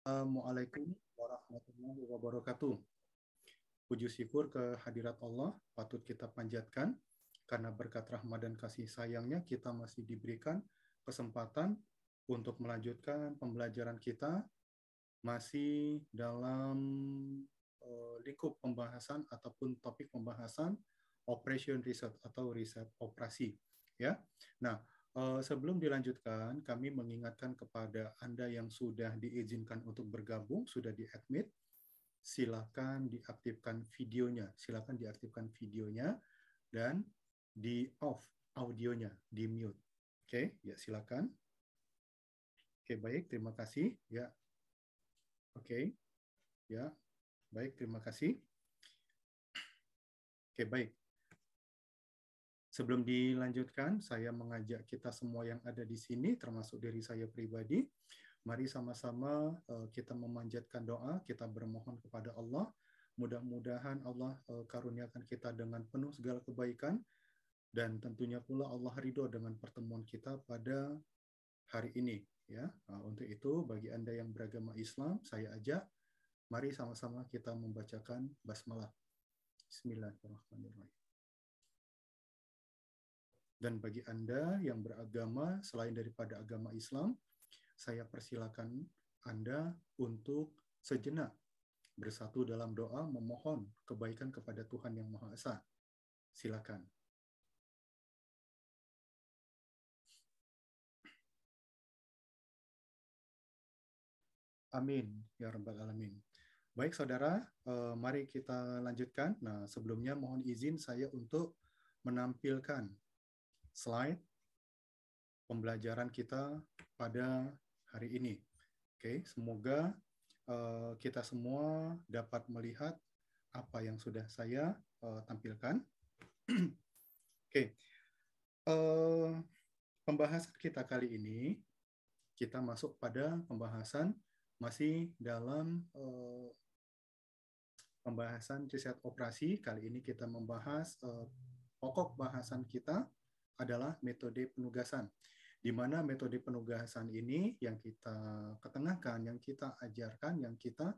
Assalamualaikum warahmatullahi wabarakatuh. Puji syukur kehadirat Allah patut kita panjatkan karena berkat rahmat dan kasih sayangnya kita masih diberikan kesempatan untuk melanjutkan pembelajaran kita masih dalam lingkup pembahasan ataupun topik pembahasan operation research atau riset operasi ya. Nah, sebelum dilanjutkan, kami mengingatkan kepada Anda yang sudah diizinkan untuk bergabung, sudah di-admit, silakan diaktifkan videonya. Silakan diaktifkan videonya dan di-off audionya, di-mute. Oke, ya silakan. Oke, baik, terima kasih. Ya, oke, ya, baik, terima kasih. Oke, baik. Sebelum dilanjutkan, saya mengajak kita semua yang ada di sini, termasuk diri saya pribadi, mari sama-sama kita memanjatkan doa, kita bermohon kepada Allah. Mudah-mudahan Allah karuniakan kita dengan penuh segala kebaikan, dan tentunya pula Allah ridho dengan pertemuan kita pada hari ini. Ya, untuk itu bagi Anda yang beragama Islam, saya ajak, mari sama-sama kita membacakan basmalah. Bismillahirrahmanirrahim. Dan bagi Anda yang beragama selain daripada agama Islam, saya persilakan Anda untuk sejenak bersatu dalam doa memohon kebaikan kepada Tuhan Yang Maha Esa. Silakan. Amin ya rabbal alamin. Baik saudara, mari kita lanjutkan. Nah, sebelumnya mohon izin saya untuk menampilkan slide pembelajaran kita pada hari ini. Oke, semoga kita semua dapat melihat apa yang sudah saya tampilkan. Oke, pembahasan kita kali ini, kita masuk pada pembahasan masih dalam pembahasan riset operasi. Kali ini kita membahas pokok bahasan kita adalah metode penugasan. Di mana metode penugasan ini yang kita ketengahkan, yang kita ajarkan, yang kita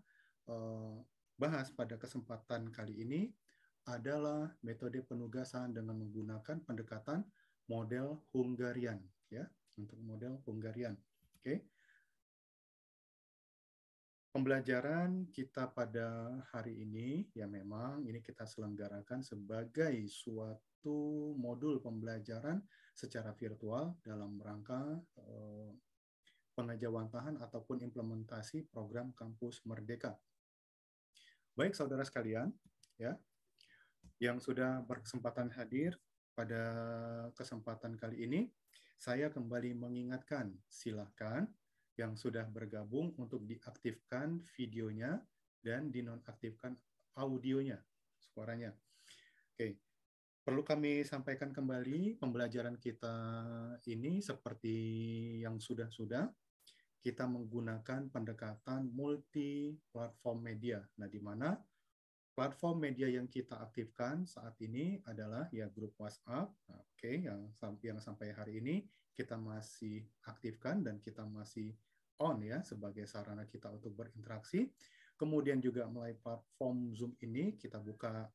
bahas pada kesempatan kali ini adalah metode penugasan dengan menggunakan pendekatan model Hungarian, ya, untuk model Hungarian. Oke. Pembelajaran kita pada hari ini, ya memang ini kita selenggarakan sebagai suatu modul pembelajaran secara virtual dalam rangka pengajawantahan ataupun implementasi program Kampus Merdeka. Baik saudara sekalian, ya, yang sudah berkesempatan hadir pada kesempatan kali ini, saya kembali mengingatkan, silakan yang sudah bergabung untuk diaktifkan videonya dan dinonaktifkan audionya, suaranya. Oke, perlu kami sampaikan kembali pembelajaran kita ini seperti yang sudah-sudah, kita menggunakan pendekatan multi platform media. Nah, di mana platform media yang kita aktifkan saat ini adalah ya grup WhatsApp. Nah, oke, yang sampai hari ini kita masih aktifkan dan kita masih on ya sebagai sarana kita untuk berinteraksi. Kemudian juga melalui platform Zoom ini kita buka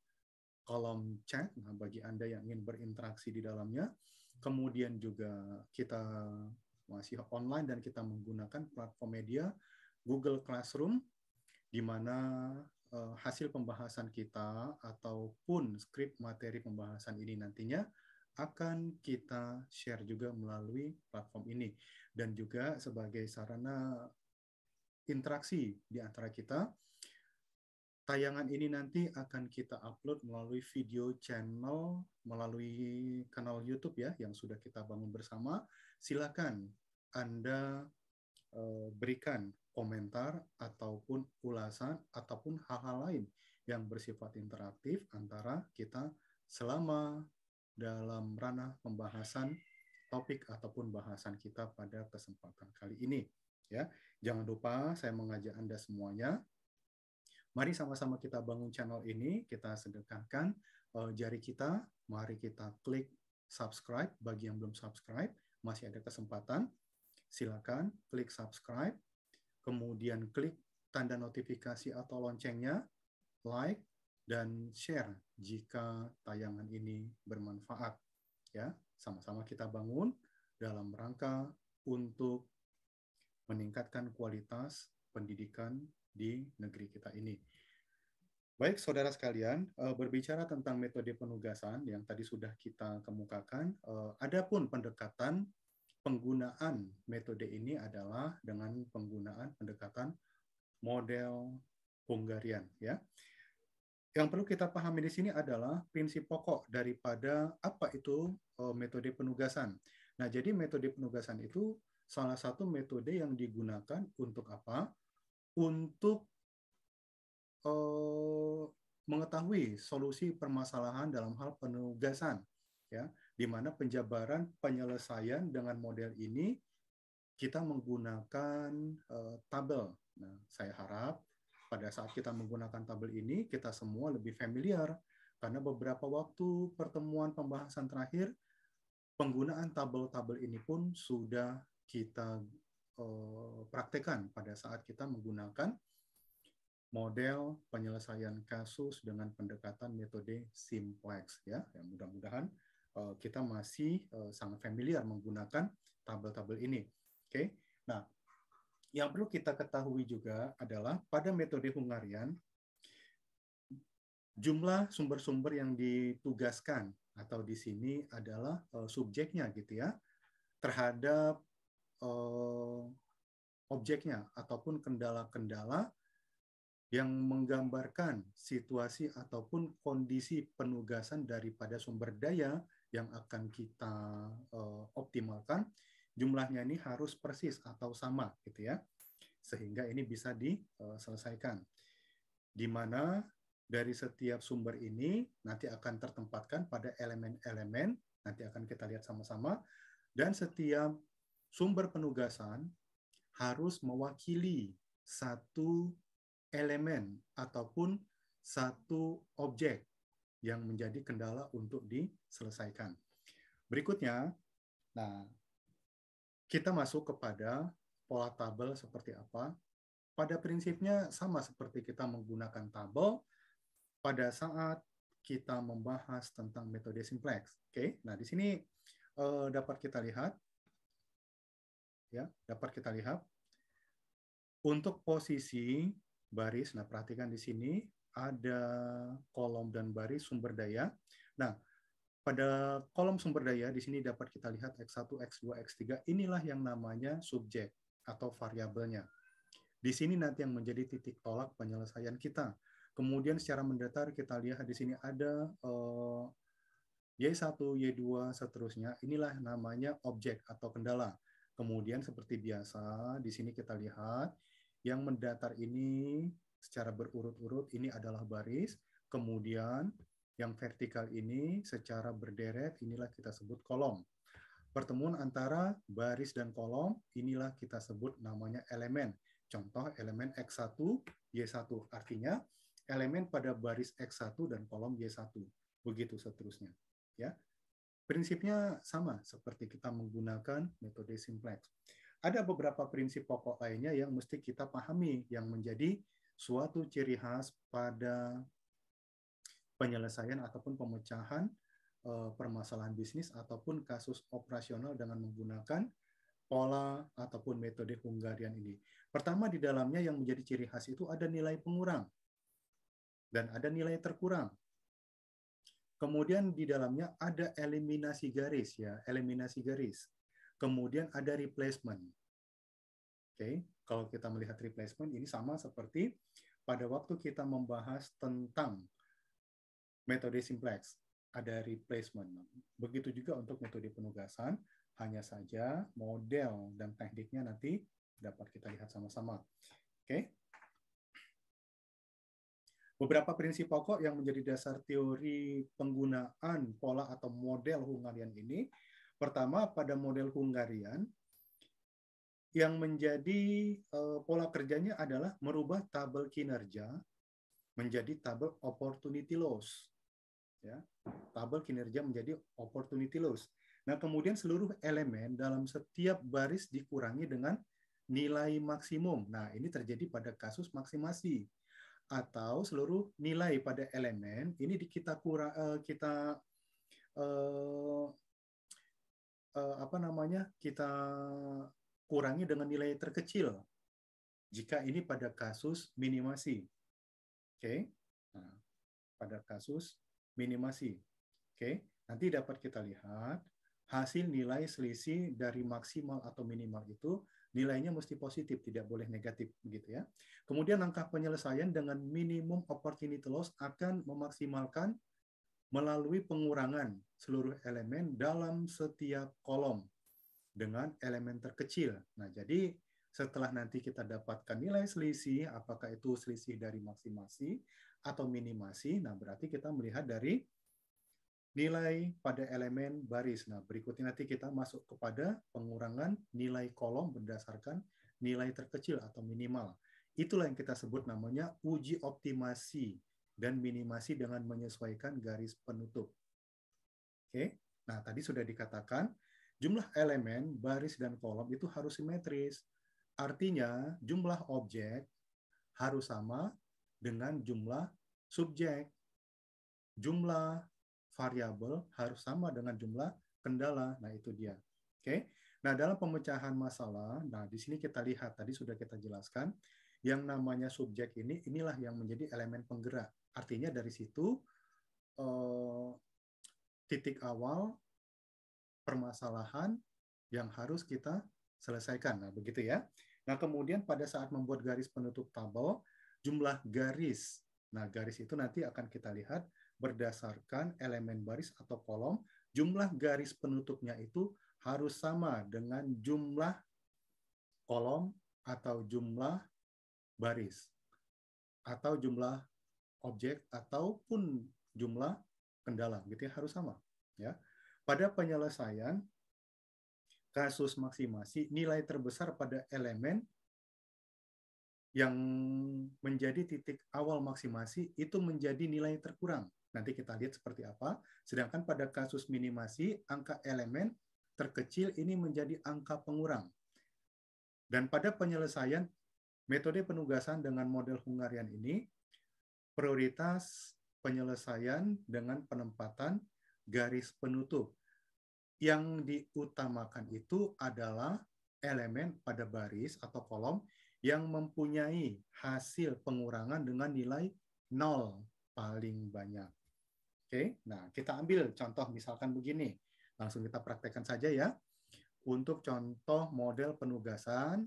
kolom chat. Nah, bagi Anda yang ingin berinteraksi di dalamnya. Kemudian juga kita masih online dan kita menggunakan platform media Google Classroom, di mana hasil pembahasan kita ataupun skrip materi pembahasan ini nantinya akan kita share juga melalui platform ini. Dan juga sebagai sarana interaksi di antara kita, tayangan ini nanti akan kita upload melalui video channel, melalui kanal YouTube ya, yang sudah kita bangun bersama. Silakan Anda berikan komentar ataupun ulasan ataupun hal-hal lain yang bersifat interaktif antara kita selama dalam ranah pembahasan topik ataupun bahasan kita pada kesempatan kali ini. Ya, jangan lupa saya mengajak Anda semuanya, mari sama-sama kita bangun channel ini, kita sedekahkan jari kita, mari kita klik subscribe bagi yang belum subscribe, masih ada kesempatan. Silakan klik subscribe. kemudian klik tanda notifikasi atau loncengnya, like, dan share jika tayangan ini bermanfaat. Ya, sama-sama kita bangun dalam rangka untuk meningkatkan kualitas pendidikan di negeri kita ini. Baik, saudara sekalian, berbicara tentang metode penugasan yang tadi sudah kita kemukakan, adapun pendekatan penggunaan metode ini adalah dengan penggunaan pendekatan model Hungarian, ya. Yang perlu kita pahami di sini adalah prinsip pokok daripada apa itu metode penugasan. Nah, jadi metode penugasan itu salah satu metode yang digunakan untuk apa? Untuk mengetahui solusi permasalahan dalam hal penugasan, ya, di mana penjabaran penyelesaian dengan model ini kita menggunakan tabel. Nah, saya harap pada saat kita menggunakan tabel ini kita semua lebih familiar karena beberapa waktu pertemuan pembahasan terakhir penggunaan tabel-tabel ini pun sudah kita praktekkan pada saat kita menggunakan model penyelesaian kasus dengan pendekatan metode simplex, ya. Yang mudah-mudahan kita masih sangat familiar menggunakan tabel-tabel ini. Oke. Nah, yang perlu kita ketahui juga adalah pada metode Hungarian jumlah sumber-sumber yang ditugaskan atau di sini adalah subjeknya gitu ya terhadap objeknya ataupun kendala-kendala yang menggambarkan situasi ataupun kondisi penugasan daripada sumber daya yang akan kita optimalkan, jumlahnya ini harus persis atau sama, gitu ya, sehingga ini bisa diselesaikan. Di mana dari setiap sumber ini nanti akan tertempatkan pada elemen-elemen, nanti akan kita lihat sama-sama, dan setiap sumber penugasan harus mewakili satu elemen ataupun satu objek yang menjadi kendala untuk diselesaikan. Berikutnya, nah, kita masuk kepada pola tabel seperti apa. Pada prinsipnya sama seperti kita menggunakan tabel pada saat kita membahas tentang metode simplex. Oke, nah di sini dapat kita lihat, ya, dapat kita lihat untuk posisi baris. Nah, perhatikan di sini ada kolom dan baris sumber daya. Nah, pada kolom sumber daya di sini dapat kita lihat X1, X2, X3. Inilah yang namanya subjek atau variabelnya. Di sini nanti yang menjadi titik tolak penyelesaian kita. Kemudian secara mendatar kita lihat di sini ada Y1, Y2, seterusnya. Inilah namanya objek atau kendala. Kemudian seperti biasa, di sini kita lihat yang mendatar ini secara berurut-urut ini adalah baris, kemudian yang vertikal ini secara berderet inilah kita sebut kolom. Pertemuan antara baris dan kolom inilah kita sebut namanya elemen. Contoh elemen X1, Y1, artinya elemen pada baris X1 dan kolom Y1. Begitu seterusnya, ya. Prinsipnya sama seperti kita menggunakan metode simplex. Ada beberapa prinsip pokok lainnya yang mesti kita pahami yang menjadi suatu ciri khas pada penyelesaian ataupun pemecahan permasalahan bisnis ataupun kasus operasional dengan menggunakan pola ataupun metode Hungarian ini. Pertama, di dalamnya yang menjadi ciri khas itu ada nilai pengurang dan ada nilai terkurang. Kemudian di dalamnya ada eliminasi garis, ya, eliminasi garis. Kemudian ada replacement. Oke, kalau kita melihat replacement ini sama seperti pada waktu kita membahas tentang metode simplex, ada replacement. Begitu juga untuk metode penugasan, hanya saja model dan tekniknya nanti dapat kita lihat sama-sama. Oke. Beberapa prinsip pokok yang menjadi dasar teori penggunaan pola atau model Hungarian ini. Pertama, pada model Hungarian, yang menjadi pola kerjanya adalah merubah tabel kinerja menjadi tabel opportunity loss. Ya, tabel kinerja menjadi opportunity loss. Nah, kemudian seluruh elemen dalam setiap baris dikurangi dengan nilai maksimum. Nah, ini terjadi pada kasus maksimasi. Atau seluruh nilai pada elemen ini kita kita kurangi dengan nilai terkecil jika ini pada kasus minimasi. Oke. Nah, pada kasus minimasi. Oke, nanti dapat kita lihat hasil nilai selisih dari maksimal atau minimal itu nilainya mesti positif, tidak boleh negatif, begitu ya. Kemudian langkah penyelesaian dengan minimum opportunity loss akan memaksimalkan melalui pengurangan seluruh elemen dalam setiap kolom dengan elemen terkecil. Nah, jadi setelah nanti kita dapatkan nilai selisih, apakah itu selisih dari maksimasi atau minimasi, nah berarti kita melihat dari nilai pada elemen baris. Nah, berikutnya nanti kita masuk kepada pengurangan nilai kolom berdasarkan nilai terkecil atau minimal. Itulah yang kita sebut namanya uji optimasi dan minimasi dengan menyesuaikan garis penutup. Oke, nah tadi sudah dikatakan jumlah elemen, baris, dan kolom itu harus simetris. Artinya jumlah objek harus sama dengan jumlah subjek. Jumlah variabel harus sama dengan jumlah kendala. Nah, itu dia. Oke. Nah, dalam pemecahan masalah, nah di sini kita lihat tadi sudah kita jelaskan yang namanya subjek inilah yang menjadi elemen penggerak. Artinya dari situ titik awal permasalahan yang harus kita selesaikan. Nah, begitu ya. Nah, kemudian pada saat membuat garis penutup tabel, jumlah garis. Nah, garis itu nanti akan kita lihat berdasarkan elemen baris atau kolom, jumlah garis penutupnya itu harus sama dengan jumlah kolom atau jumlah baris atau jumlah objek ataupun jumlah kendala, gitu ya, harus sama ya. Pada penyelesaian kasus maksimasi, nilai terbesar pada elemen yang menjadi titik awal maksimasi itu menjadi nilai terkurang. Nanti kita lihat seperti apa. Sedangkan pada kasus minimasi, angka elemen terkecil ini menjadi angka pengurang. Dan pada penyelesaian metode penugasan dengan model Hungarian ini, prioritas penyelesaian dengan penempatan garis penutup. Yang diutamakan itu adalah elemen pada baris atau kolom yang mempunyai hasil pengurangan dengan nilai 0 paling banyak. Oke, nah kita ambil contoh misalkan begini. Langsung kita praktekkan saja ya. Untuk contoh model penugasan,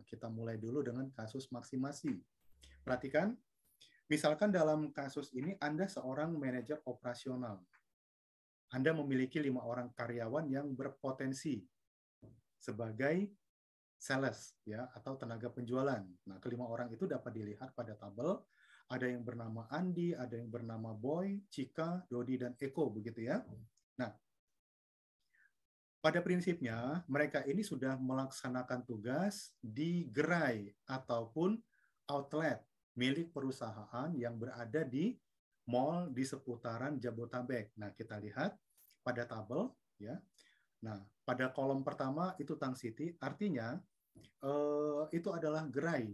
kita mulai dulu dengan kasus maksimasi. Perhatikan, misalkan dalam kasus ini Anda seorang manajer operasional. Anda memiliki 5 orang karyawan yang berpotensi sebagai sales ya atau tenaga penjualan. Nah, kelima orang itu dapat dilihat pada tabel. Ada yang bernama Andi, ada yang bernama Boy, Cika, Dodi, dan Eko begitu ya. Nah, pada prinsipnya mereka ini sudah melaksanakan tugas di gerai ataupun outlet milik perusahaan yang berada di mall di seputaran Jabotabek. Nah, kita lihat pada tabel ya. Nah, pada kolom pertama itu Tang City, artinya itu adalah gerai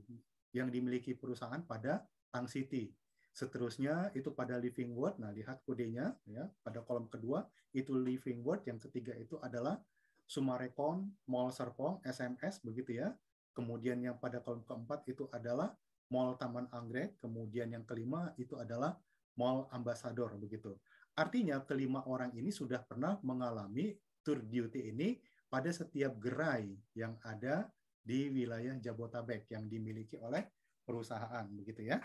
yang dimiliki perusahaan pada Tang City. Seterusnya itu pada Living World. Nah, lihat kodenya ya. Pada kolom kedua itu Living World, yang ketiga itu adalah Sumarekon, Mall Serpong, SMS begitu ya. Kemudian yang pada kolom keempat itu adalah Mall Taman Anggrek, kemudian yang kelima itu adalah Mall Ambassador begitu. Artinya kelima orang ini sudah pernah mengalami tour duty ini pada setiap gerai yang ada di wilayah Jabotabek yang dimiliki oleh perusahaan begitu ya.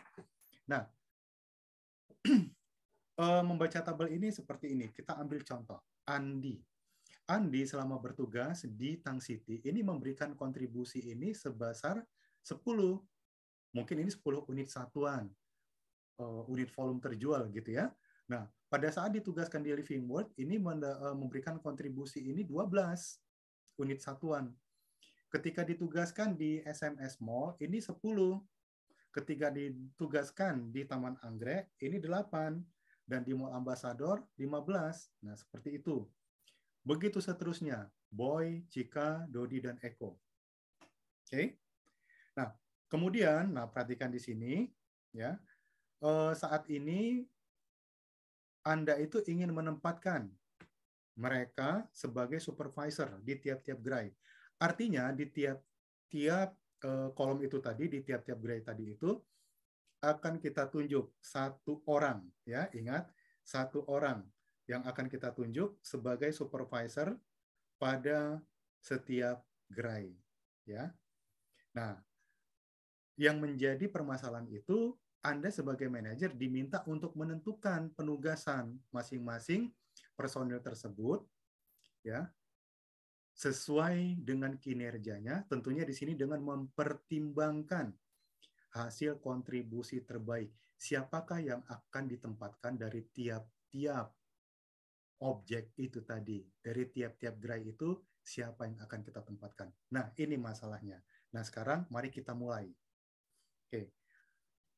Nah, membaca tabel ini seperti ini. Kita ambil contoh Andi. Andi selama bertugas di Tang City ini memberikan kontribusi ini sebesar 10. Mungkin ini 10 unit satuan. Unit volume terjual gitu ya. Nah, pada saat ditugaskan di Living World, ini memberikan kontribusi ini 12 unit satuan. Ketika ditugaskan di SMS Mall, ini 10. Ketika ditugaskan di Taman Anggrek, ini 8. Dan di Mall Ambassador, 15. Nah, seperti itu. Begitu seterusnya. Boy, Cika, Dodi, dan Eko. Oke. Nah, kemudian, perhatikan di sini, ya. Saat ini Anda itu ingin menempatkan mereka sebagai supervisor di tiap-tiap gerai. Artinya di tiap-tiap kolom itu tadi, di tiap-tiap gerai tadi itu akan kita tunjuk satu orang, ya, ingat, satu orang yang akan kita tunjuk sebagai supervisor pada setiap gerai, ya. Nah, yang menjadi permasalahan itu Anda sebagai manajer diminta untuk menentukan penugasan masing-masing personil tersebut, ya, sesuai dengan kinerjanya, tentunya di sini dengan mempertimbangkan hasil kontribusi terbaik. Siapakah yang akan ditempatkan dari tiap-tiap objek itu tadi, dari tiap-tiap gerai itu, siapa yang akan kita tempatkan. Nah, ini masalahnya. Nah, sekarang mari kita mulai. Oke,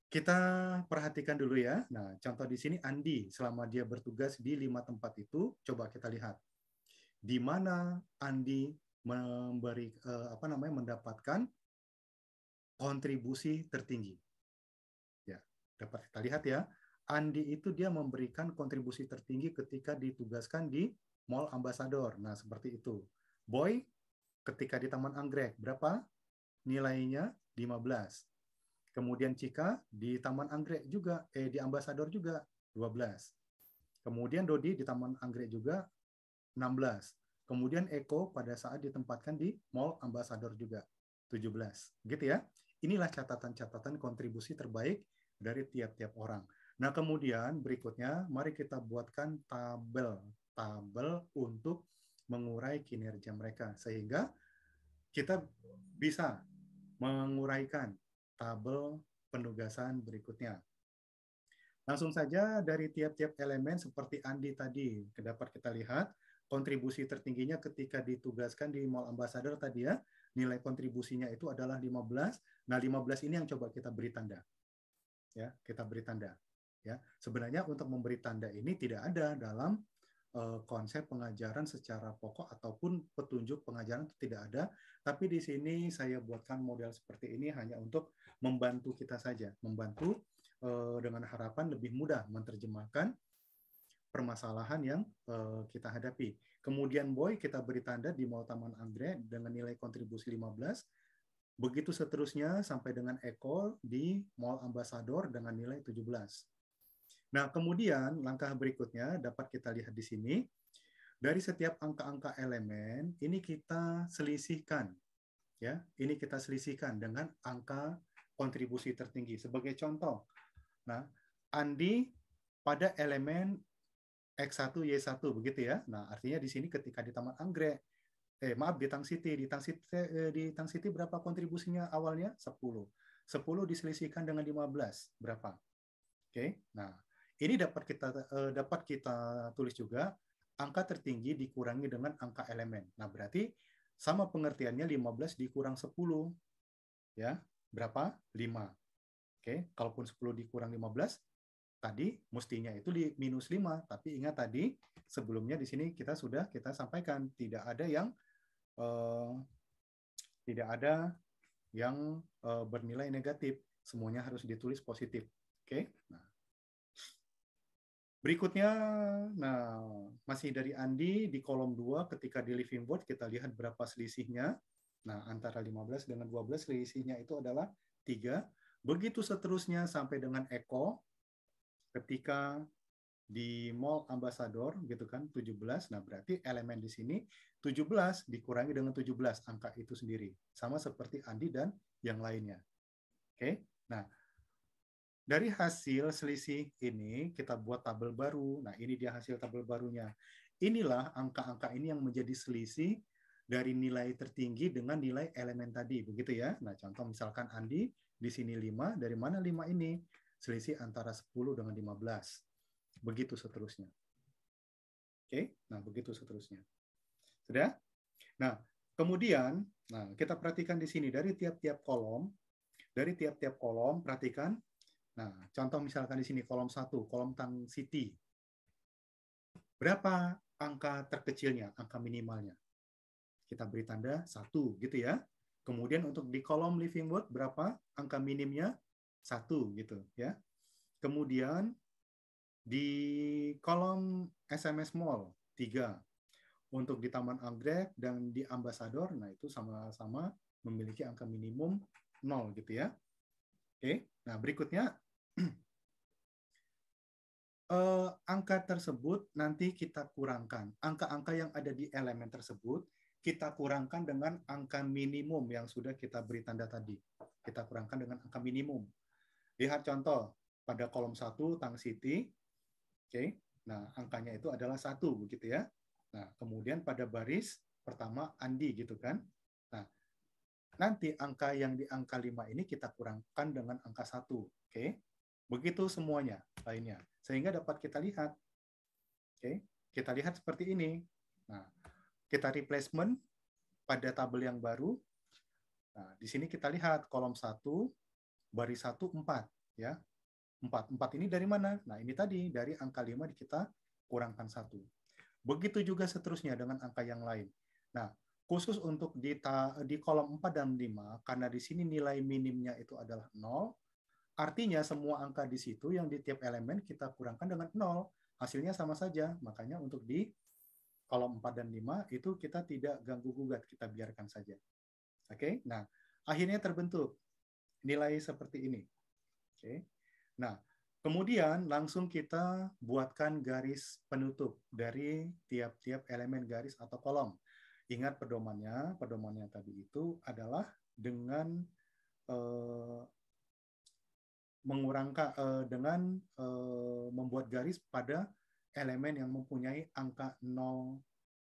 kita perhatikan dulu ya. Nah, contoh di sini Andi, selama dia bertugas di 5 tempat itu, coba kita lihat. Di mana Andi mendapatkan kontribusi tertinggi. Ya, dapat kita lihat ya. Andi itu dia memberikan kontribusi tertinggi ketika ditugaskan di Mall Ambassador. Nah, seperti itu. Boy, ketika di Taman Anggrek, berapa nilainya? 15. Kemudian Cika di Taman Anggrek juga, di Ambassador juga 12. Kemudian Dodi di Taman Anggrek juga 16. Kemudian Eko pada saat ditempatkan di Mall Ambassador juga 17. Gitu ya. Inilah catatan-catatan kontribusi terbaik dari tiap-tiap orang. Nah, kemudian berikutnya mari kita buatkan tabel untuk mengurai kinerja mereka sehingga kita bisa menguraikan tabel penugasan berikutnya. Langsung saja dari tiap-tiap elemen seperti Andi tadi dapat kita lihat kontribusi tertingginya ketika ditugaskan di Mall Ambassador tadi ya, nilai kontribusinya itu adalah 15. Nah, 15 ini yang coba kita beri tanda. Ya, kita beri tanda. Ya, sebenarnya untuk memberi tanda ini tidak ada dalam konsep pengajaran secara pokok ataupun petunjuk pengajaran itu tidak ada, tapi di sini saya buatkan model seperti ini hanya untuk membantu kita saja, membantu dengan harapan lebih mudah menerjemahkan permasalahan yang kita hadapi. Kemudian Boy kita beri tanda di Mall Taman Anggrek dengan nilai kontribusi 15. Begitu seterusnya sampai dengan Eko di Mall Ambassador dengan nilai 17. Nah, kemudian langkah berikutnya dapat kita lihat di sini. Dari setiap angka-angka elemen, ini kita selisihkan. Ya, ini kita selisihkan dengan angka kontribusi tertinggi. Sebagai contoh, nah, Andi pada elemen X1, Y1, begitu ya. Nah, artinya di sini ketika di Taman Anggrek, di Tang City, di Tang City berapa kontribusinya awalnya? 10. 10 diselisihkan dengan 15, berapa? Oke. Nah, ini dapat kita tulis juga angka tertinggi dikurangi dengan angka elemen. Nah, berarti sama pengertiannya 15 dikurang 10. Ya, berapa? 5. Oke, kalaupun 10 dikurang 15, tadi mestinya itu di minus 5. Tapi ingat tadi, sebelumnya di sini kita sampaikan, tidak ada yang bernilai negatif. Semuanya harus ditulis positif. Oke, nah. Berikutnya, nah, masih dari Andi di kolom 2 ketika di living board kita lihat berapa selisihnya. Nah, antara 15 dengan 12 selisihnya itu adalah 3. Begitu seterusnya sampai dengan Eko ketika di Mall Ambassador gitu kan 17. Nah, berarti elemen di sini 17 dikurangi dengan 17 angka itu sendiri. Sama seperti Andi dan yang lainnya. Oke. Nah, dari hasil selisih ini, kita buat tabel baru. Nah, ini dia hasil tabel barunya. Inilah angka-angka ini yang menjadi selisih dari nilai tertinggi dengan nilai elemen tadi. Begitu ya. Nah, contoh misalkan Andi, di sini 5. Dari mana 5 ini? Selisih antara 10 dengan 15. Begitu seterusnya. Oke, nah begitu seterusnya. Sudah? Nah, kemudian, nah kita perhatikan di sini dari tiap-tiap kolom, perhatikan. Nah, contoh misalkan di sini kolom 1, kolom Tang City. Berapa angka terkecilnya, angka minimalnya? Kita beri tanda 1, gitu ya. Kemudian untuk di kolom living word berapa? Angka minimnya 1 gitu ya. Kemudian di kolom SMS Mall 3. Untuk di Taman Anggrek dan di Ambassador, nah itu sama-sama memiliki angka minimum 0 gitu ya. Oke, nah berikutnya angka tersebut nanti kita kurangkan. Angka-angka yang ada di elemen tersebut kita kurangkan dengan angka minimum yang sudah kita beri tanda tadi. Kita kurangkan dengan angka minimum. Lihat contoh, pada kolom 1 Tang City, oke. Nah, angkanya itu adalah 1 begitu ya. Nah, kemudian pada baris pertama Andi gitu kan. Nah, nanti angka yang di angka 5 ini kita kurangkan dengan angka 1, oke. Begitu semuanya lainnya. Sehingga dapat kita lihat. Oke, kita lihat seperti ini. Nah, kita replacement pada tabel yang baru. Nah, di sini kita lihat kolom 1 baris 1 4 ya. 4 ini dari mana? Nah, ini tadi dari angka 5 kita kurangkan 1. Begitu juga seterusnya dengan angka yang lain. Nah, khusus untuk di kolom 4 dan 5, karena di sini nilai minimnya itu adalah 0, artinya semua angka di situ yang di tiap elemen kita kurangkan dengan 0. Hasilnya sama saja. Makanya untuk di kolom 4 dan 5 itu kita tidak ganggu-gugat, kita biarkan saja. Oke, nah akhirnya terbentuk nilai seperti ini. Oke, nah kemudian langsung kita buatkan garis penutup dari tiap-tiap elemen garis atau kolom. Ingat pedomannya tadi itu adalah dengan dengan membuat garis pada elemen yang mempunyai angka 0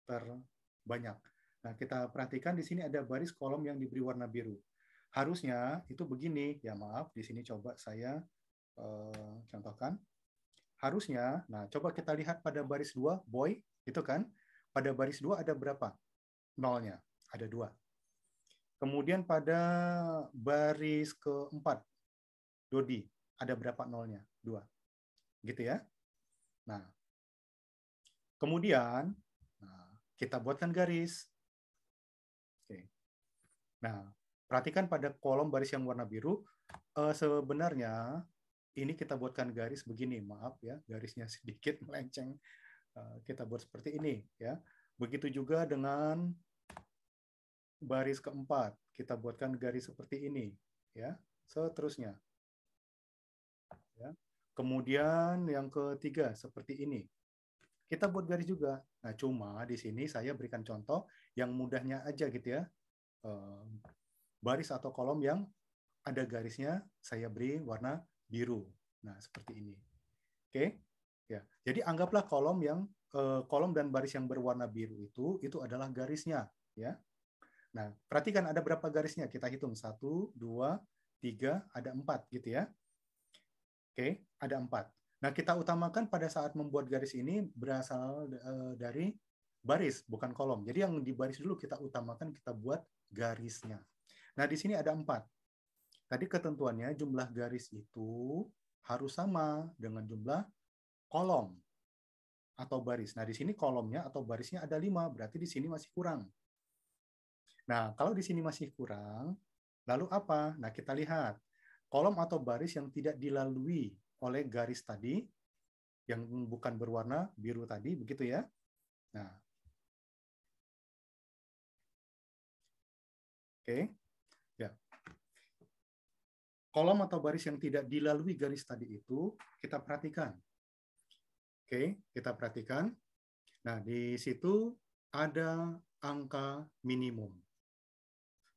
terbanyak. Nah, kita perhatikan di sini ada baris kolom yang diberi warna biru. Harusnya itu begini, ya maaf, di sini coba saya contohkan. Harusnya, nah coba kita lihat pada baris 2, boy, itu kan, pada baris 2 ada berapa? Nolnya, ada 2. Kemudian pada baris keempat, Dodi, ada berapa nolnya? 2. Gitu ya. Nah, kemudian kita buatkan garis. Oke. Nah, perhatikan pada kolom baris yang warna biru, sebenarnya ini kita buatkan garis begini, maaf ya, garisnya sedikit melenceng. Kita buat seperti ini ya. Begitu juga dengan baris keempat, kita buatkan garis seperti ini ya. Seterusnya. Ya. Kemudian yang ketiga seperti ini. Kita buat garis juga. Nah, cuma di sini saya berikan contoh yang mudahnya aja gitu ya. Baris atau kolom yang ada garisnya saya beri warna biru. Nah, seperti ini. Oke. Ya. Jadi anggaplah kolom dan baris yang berwarna biru itu adalah garisnya, ya. Nah, perhatikan ada berapa garisnya? Kita hitung 1, 2, 3, ada 4 gitu ya. Oke, ada 4. Nah, kita utamakan pada saat membuat garis ini berasal dari baris, bukan kolom. Jadi yang di baris dulu kita utamakan, kita buat garisnya. Nah, di sini ada 4. Tadi ketentuannya jumlah garis itu harus sama dengan jumlah kolom atau baris. Nah, di sini kolomnya atau barisnya ada 5, berarti di sini masih kurang. Nah, kalau di sini masih kurang, lalu apa? Nah, kita lihat. Kolom atau baris yang tidak dilalui oleh garis tadi, yang bukan berwarna biru tadi, begitu ya. Nah, oke. Ya. Kolom atau baris yang tidak dilalui garis tadi itu, kita perhatikan. Oke, kita perhatikan. Nah, di situ ada angka minimum.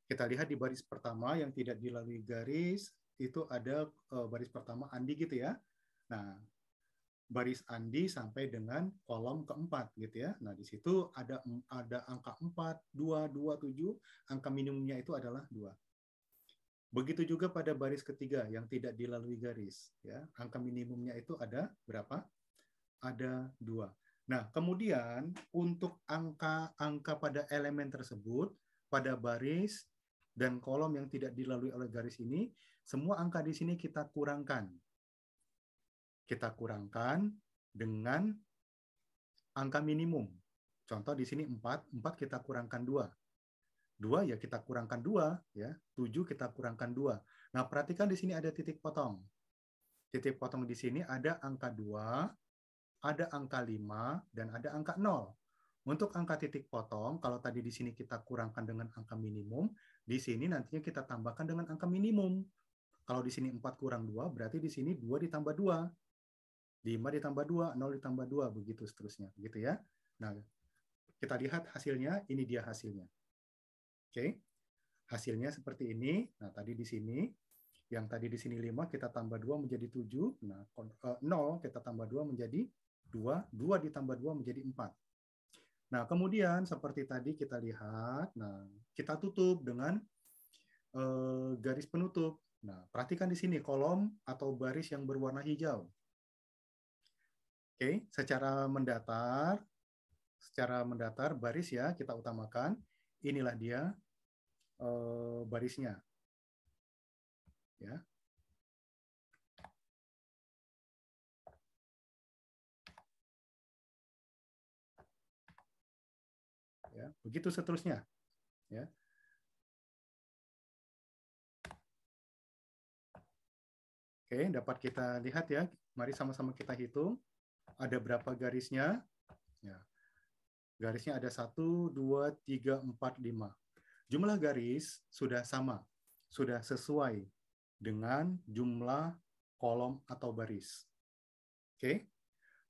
Kita lihat di baris pertama yang tidak dilalui garis, itu ada baris pertama Andi gitu ya. Nah, baris Andi sampai dengan kolom keempat gitu ya. Nah, di situ ada angka 4, 2, 2, 7, angka minimumnya itu adalah 2. Begitu juga pada baris ketiga yang tidak dilalui garis ya. Angka minimumnya itu ada berapa? Ada 2. Nah, kemudian untuk angka-angka pada elemen tersebut, pada baris dan kolom yang tidak dilalui oleh garis ini, semua angka di sini kita kurangkan. Kita kurangkan dengan angka minimum. Contoh di sini 4 kita kurangkan 2. 2 ya kita kurangkan 2 ya. 7 kita kurangkan 2. Nah, perhatikan di sini ada titik potong. Titik potong di sini ada angka 2, ada angka 5 dan ada angka 0. Untuk angka titik potong, kalau tadi di sini kita kurangkan dengan angka minimum, di sini nantinya kita tambahkan dengan angka minimum. Kalau di sini 4 kurang 2, berarti di sini 2 ditambah 2. 5 ditambah 2, 0 ditambah 2, begitu seterusnya. Begitu ya. Nah, kita lihat hasilnya, ini dia hasilnya. Oke, hasilnya seperti ini. Nah, tadi di sini, yang tadi di sini 5, kita tambah 2 menjadi 7. Nah, 0 kita tambah 2 menjadi 2. 2 ditambah 2 menjadi 4. Nah, kemudian seperti tadi kita lihat, nah, kita tutup dengan garis penutup. Nah, perhatikan di sini kolom atau baris yang berwarna hijau. Oke, secara mendatar baris ya kita utamakan. Inilah dia barisnya. Ya. Ya, begitu seterusnya. Ya. Oke, dapat kita lihat ya. Mari sama-sama kita hitung. Ada berapa garisnya? Ya. Garisnya ada 1, 2, 3, 4, 5. Jumlah garis sudah sama, sudah sesuai dengan jumlah kolom atau baris. Oke,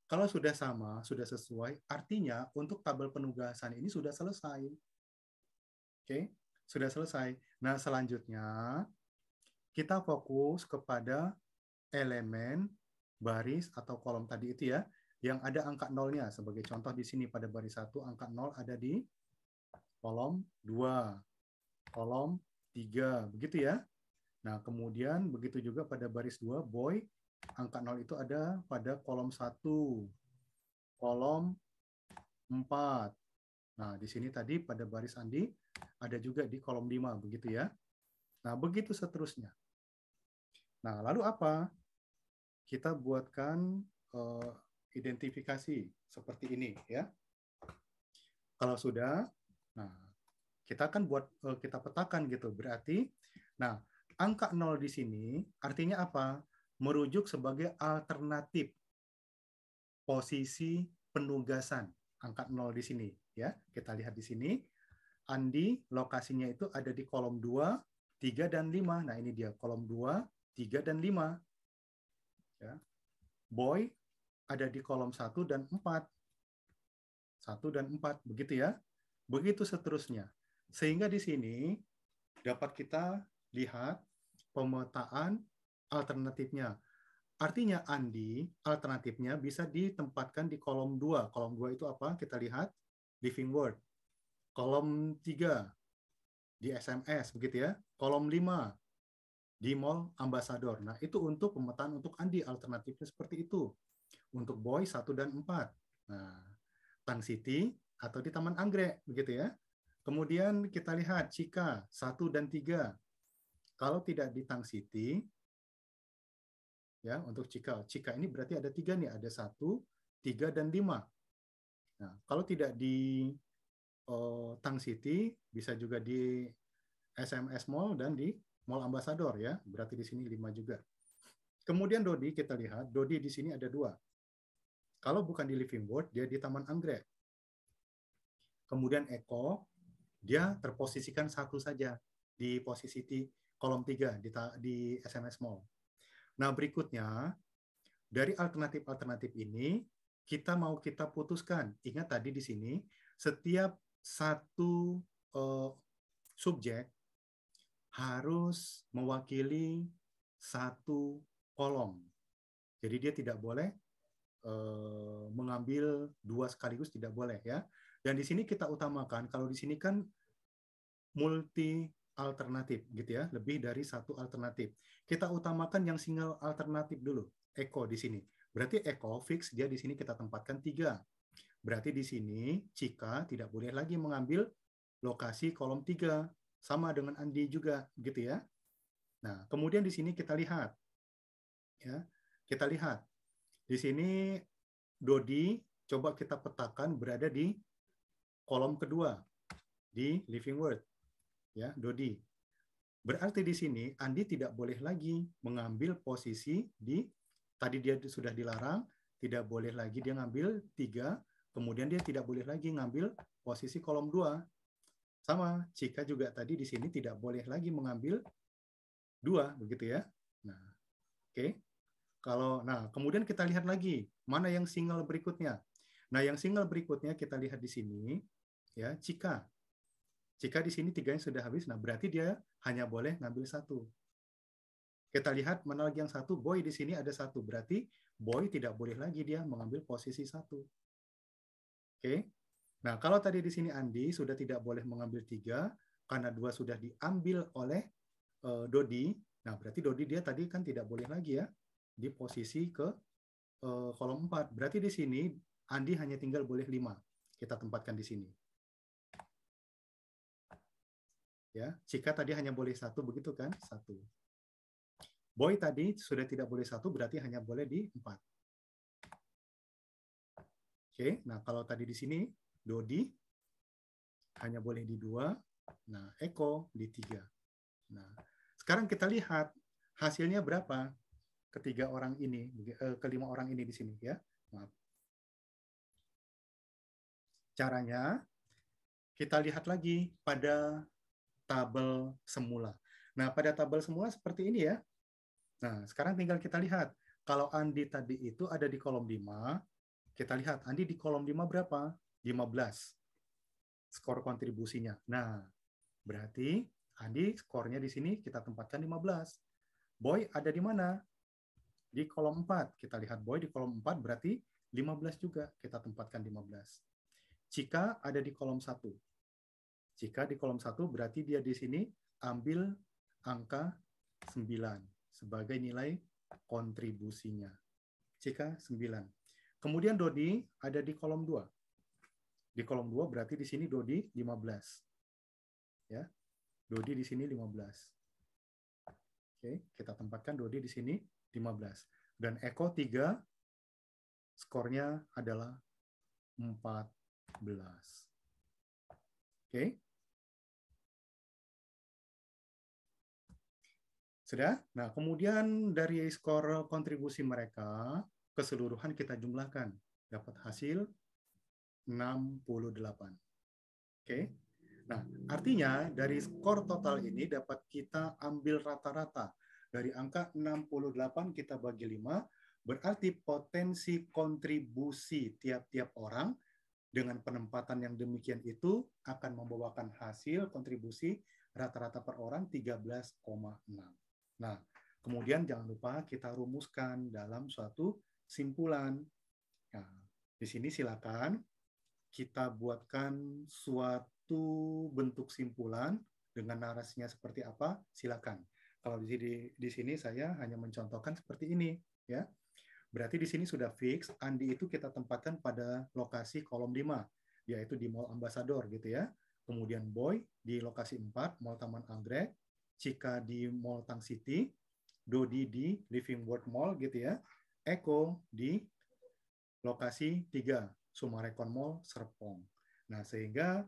kalau sudah sama, sudah sesuai, artinya untuk tabel penugasan ini sudah selesai. Oke, sudah selesai. Nah, selanjutnya kita fokus kepada elemen baris atau kolom tadi itu ya, yang ada angka nolnya. Sebagai contoh di sini pada baris 1, angka 0 ada di kolom 2, kolom 3, begitu ya. Nah, kemudian begitu juga pada baris 2, boy, angka 0 itu ada pada kolom 1, kolom 4. Nah, di sini tadi pada baris Andi ada juga di kolom 5, begitu ya. Nah, begitu seterusnya. Nah, lalu apa? Kita buatkan identifikasi seperti ini ya. Kalau sudah, nah kita akan buat kita petakan gitu. Berarti, nah angka 0 di sini artinya apa? Merujuk sebagai alternatif posisi penugasan. Angka 0 di sini ya. Kita lihat di sini. Andi lokasinya itu ada di kolom 2, 3 dan 5. Nah, ini dia kolom 2, 3 dan 5. Ya. Boy ada di kolom 1 dan 4. 1 dan 4, begitu ya. Begitu seterusnya. Sehingga di sini dapat kita lihat pemetaan alternatifnya. Artinya Andi, alternatifnya bisa ditempatkan di kolom 2. Kolom 2 itu apa? Kita lihat, living word. Kolom 3, di SMS, begitu ya. Kolom 5, di mall ambassador. Nah, itu untuk pemetaan untuk Andi, alternatifnya seperti itu. Untuk boy 1 dan 4. Nah, Tang City atau di Taman Anggrek, begitu ya. Kemudian kita lihat Cika 1 dan 3. Kalau tidak di Tang City, ya untuk Cika. Cika ini berarti ada 3 nih, ada 1, 3, dan 5. Nah, kalau tidak di Tang City, bisa juga di SMS Mall dan di Mall Ambassador ya. Berarti di sini 5 juga. Kemudian Dodi, kita lihat, Dodi di sini ada 2. Kalau bukan di Living World, dia di Taman Anggrek. Kemudian Eko, dia terposisikan 1 saja di posisi kolom 3 di SMS Mall. Nah, berikutnya, dari alternatif-alternatif ini, kita putuskan. Ingat tadi di sini, setiap satu subjek harus mewakili 1 kolom. Jadi dia tidak boleh mengambil 2 sekaligus, tidak boleh ya. Dan di sini kita utamakan, kalau di sini kan multi alternatif gitu ya, lebih dari 1 alternatif. Kita utamakan yang single alternatif dulu, Eko di sini. Berarti Eko fix dia di sini kita tempatkan 3. Berarti di sini Cika tidak boleh lagi mengambil lokasi kolom 3, sama dengan Andi juga gitu ya. Nah, kemudian di sini kita lihat ya. Kita lihat di sini Dodi coba kita petakan berada di kolom kedua di Living Word. Ya, Dodi. Berarti di sini Andi tidak boleh lagi mengambil posisi di, tadi dia sudah dilarang, tidak boleh lagi dia ngambil 3, kemudian dia tidak boleh lagi ngambil posisi kolom 2. Sama, Cika juga tadi di sini tidak boleh lagi mengambil 2, begitu ya. Nah, oke. Nah, kemudian kita lihat lagi, mana yang single berikutnya. Nah, yang single berikutnya kita lihat di sini, ya, Cika. Jika di sini 3-nya sudah habis, nah berarti dia hanya boleh ngambil 1. Kita lihat mana lagi yang 1, Boy di sini ada 1. Berarti Boy tidak boleh lagi dia mengambil posisi 1. Oke. Nah, kalau tadi di sini Andi sudah tidak boleh mengambil 3, karena 2 sudah diambil oleh Dodi. Nah, berarti Dodi dia tadi kan tidak boleh lagi ya di posisi ke kolom 4. Berarti di sini Andi hanya tinggal boleh 5. Kita tempatkan di sini. Ya, Cika tadi hanya boleh 1, begitu kan? 1. Boy tadi sudah tidak boleh 1, berarti hanya boleh di 4. Oke, nah kalau tadi di sini Dodi hanya boleh di 2, nah Eko di 3. Nah, sekarang kita lihat hasilnya berapa kelima orang ini di sini ya. Maaf. Caranya kita lihat lagi pada tabel semula. Nah, pada tabel semula seperti ini ya. Nah, sekarang tinggal kita lihat. Kalau Andi tadi itu ada di kolom 5, kita lihat Andi di kolom 5 berapa? 15. Skor kontribusinya. Nah, berarti Andi skornya di sini kita tempatkan 15. Boy ada di mana? Di kolom 4. Kita lihat Boy di kolom 4 berarti 15 juga. Kita tempatkan 15. Cika ada di kolom 1. Jika di kolom 1 berarti dia di sini ambil angka 9 sebagai nilai kontribusinya. Jika 9. Kemudian Dodi ada di kolom 2. Di kolom 2 berarti di sini Dodi 15. Ya. Dodi di sini 15. Oke, kita tempatkan Dodi di sini 15. Dan Eko 3 skornya adalah 14. Oke. Sudah? Nah, kemudian dari skor kontribusi mereka, keseluruhan kita jumlahkan. Dapat hasil 68. Oke? Nah, artinya dari skor total ini dapat kita ambil rata-rata. Dari angka 68 kita bagi 5, berarti potensi kontribusi tiap-tiap orang dengan penempatan yang demikian itu akan membawakan hasil kontribusi rata-rata per orang 13,6. Nah, kemudian jangan lupa kita rumuskan dalam suatu simpulan. Nah, di sini silakan kita buatkan suatu bentuk simpulan dengan narasinya seperti apa, silakan. Kalau di sini saya hanya mencontohkan seperti ini, ya. Berarti di sini sudah fix, Andi itu kita tempatkan pada lokasi kolom 5, yaitu di Mall Ambassador gitu ya. Kemudian Boy di lokasi 4, Mall Taman Anggrek, Cika di Mall Tang City, Dodi di Living World Mall gitu ya, Eko di lokasi 3, Sumarekon Mall Serpong. Nah, sehingga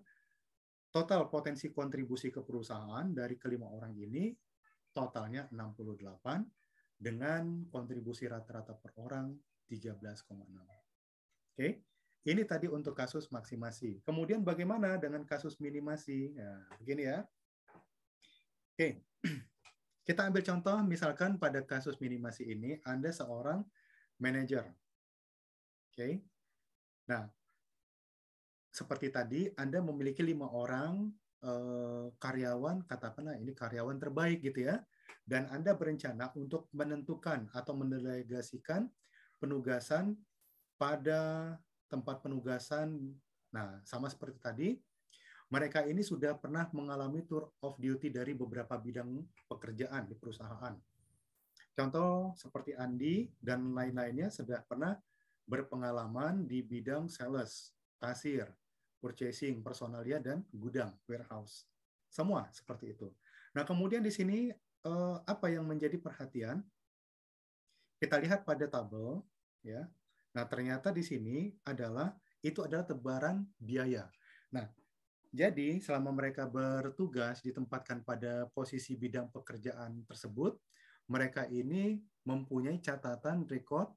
total potensi kontribusi ke perusahaan dari kelima orang ini totalnya 68 dengan kontribusi rata-rata per orang 13,6. Oke. Ini tadi untuk kasus maksimasi. Kemudian bagaimana dengan kasus minimasi? Ya, begini ya. Oke. Kita ambil contoh misalkan pada kasus minimasi ini Anda seorang manajer. Oke. Nah, seperti tadi Anda memiliki 5 orang karyawan, katakanlah ini karyawan terbaik gitu ya. Dan Anda berencana untuk menentukan atau mendelegasikan penugasan pada tempat penugasan. Nah, sama seperti tadi, mereka ini sudah pernah mengalami tour of duty dari beberapa bidang pekerjaan di perusahaan. Contoh seperti Andi dan lain-lainnya sudah pernah berpengalaman di bidang sales, kasir, purchasing, personalia, dan gudang, warehouse. Semua seperti itu. Nah, kemudian di sini apa yang menjadi perhatian? Kita lihat pada tabel, ya. Nah, ternyata di sini itu adalah tebaran biaya. Nah, Jadi, selama mereka bertugas ditempatkan pada posisi bidang pekerjaan tersebut, mereka ini mempunyai catatan rekod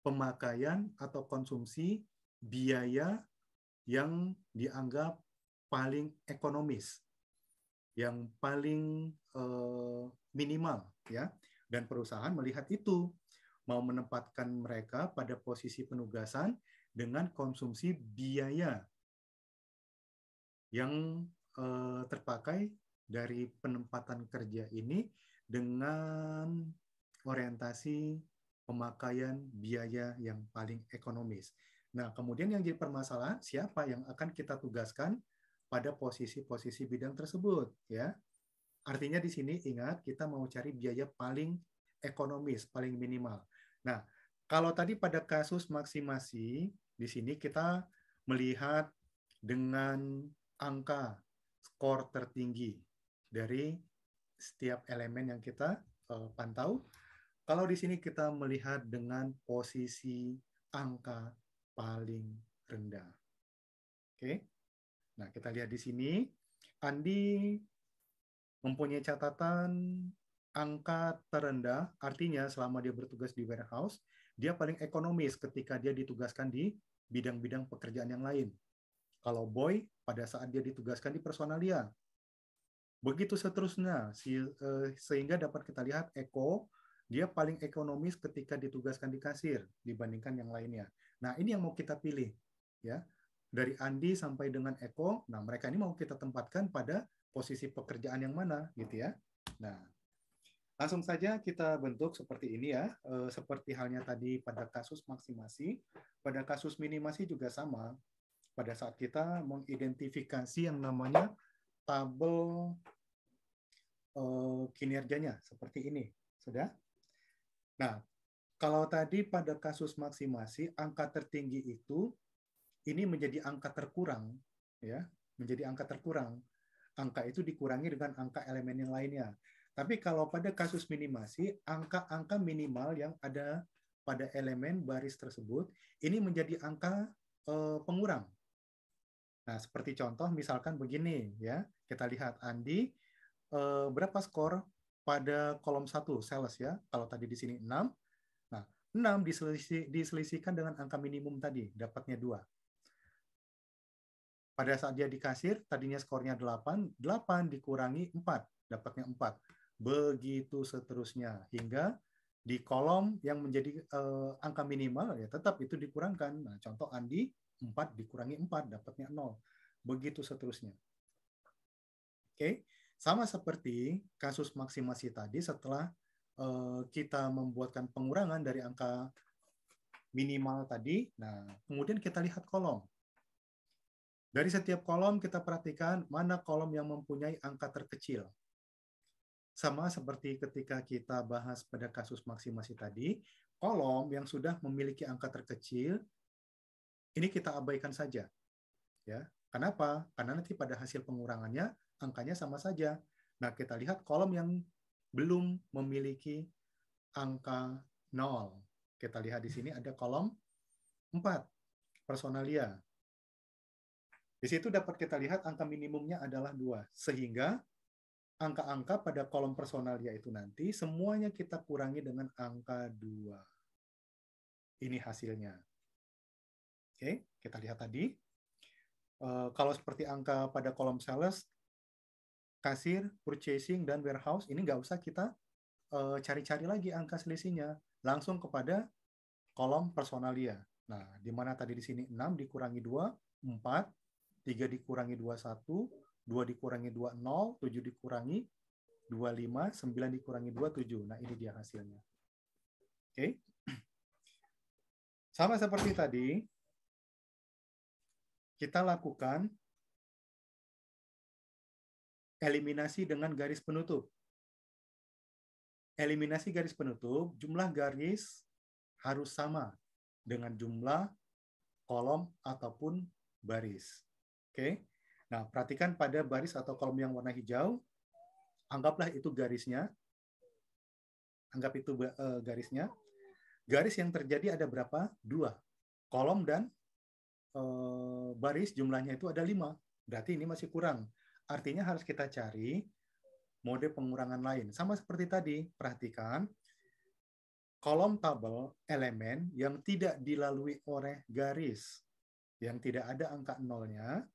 pemakaian atau konsumsi biaya yang dianggap paling ekonomis, yang paling minimal, ya. Dan perusahaan melihat itu, mau menempatkan mereka pada posisi penugasan dengan konsumsi biaya yang terpakai dari penempatan kerja ini dengan orientasi pemakaian biaya yang paling ekonomis. Nah, kemudian yang jadi permasalahan, siapa yang akan kita tugaskan pada posisi-posisi bidang tersebut, ya. Artinya di sini ingat, kita mau cari biaya paling ekonomis, paling minimal. Nah, kalau tadi pada kasus maksimasi, di sini kita melihat dengan angka skor tertinggi dari setiap elemen yang kita pantau. Kalau di sini kita melihat dengan posisi angka paling rendah. Oke. Nah, kita lihat di sini Andi mempunyai catatan angka terendah, artinya selama dia bertugas di warehouse, dia paling ekonomis ketika dia ditugaskan di bidang-bidang pekerjaan yang lain. Kalau Boy, pada saat dia ditugaskan di personalia. Begitu seterusnya, sehingga dapat kita lihat Eko, dia paling ekonomis ketika ditugaskan di kasir dibandingkan yang lainnya. Nah, ini yang mau kita pilih. Ya, dari Andi sampai dengan Eko, nah mereka ini mau kita tempatkan pada posisi pekerjaan yang mana, gitu ya. Nah, langsung saja kita bentuk seperti ini ya, seperti halnya tadi pada kasus maksimasi, pada kasus minimasi juga sama. Pada saat kita mengidentifikasi yang namanya tabel kinerjanya seperti ini, sudah. Nah, kalau tadi pada kasus maksimasi angka tertinggi itu ini menjadi angka terkurang, ya, menjadi angka terkurang. Angka itu dikurangi dengan angka elemen yang lainnya. Tapi kalau pada kasus minimasi, angka-angka minimal yang ada pada elemen baris tersebut ini menjadi angka pengurang. Nah, seperti contoh misalkan begini ya, kita lihat Andi berapa skor pada kolom 1 sales ya. Kalau tadi di sini 6. Nah, 6 diselisihkan dengan angka minimum tadi, dapatnya 2. Pada saat dia di kasir, tadinya skornya 8, 8 dikurangi 4, dapatnya 4. Begitu seterusnya, hingga di kolom yang menjadi angka minimal, ya tetap itu dikurangkan. Nah, contoh Andi, 4 dikurangi 4, dapatnya 0. Begitu seterusnya. Oke, sama seperti kasus maksimasi tadi, setelah kita membuatkan pengurangan dari angka minimal tadi, nah kemudian kita lihat kolom. Dari setiap kolom kita perhatikan mana kolom yang mempunyai angka terkecil. Sama seperti ketika kita bahas pada kasus maksimasi tadi, kolom yang sudah memiliki angka terkecil, ini kita abaikan saja. Ya, kenapa? Karena nanti pada hasil pengurangannya, angkanya sama saja. Nah, kita lihat kolom yang belum memiliki angka 0. Kita lihat di sini ada kolom 4, personalia. Di situ dapat kita lihat angka minimumnya adalah 2. Sehingga angka-angka pada kolom personalia itu nanti semuanya kita kurangi dengan angka 2. Ini hasilnya. Oke, kita lihat tadi. Kalau seperti angka pada kolom sales, kasir, purchasing, dan warehouse, ini nggak usah kita cari-cari lagi angka selisihnya. Langsung kepada kolom personalia. Nah, di mana tadi di sini 6 dikurangi 2, 4, 3 dikurangi 2, 1, 2 dikurangi 2, 0, 7 dikurangi 2, 5, 9 dikurangi 2, 7. Nah, ini dia hasilnya. Oke. Sama seperti tadi, kita lakukan eliminasi dengan garis penutup. Eliminasi garis penutup, jumlah garis harus sama dengan jumlah kolom ataupun baris. Oke. Nah, perhatikan pada baris atau kolom yang warna hijau, anggaplah itu garisnya. Anggap itu garisnya. Garis yang terjadi ada berapa? 2. Kolom dan baris jumlahnya itu ada 5. Berarti ini masih kurang. Artinya harus kita cari mode pengurangan lain. Sama seperti tadi, perhatikan kolom tabel elemen yang tidak dilalui oleh garis, yang tidak ada angka nolnya,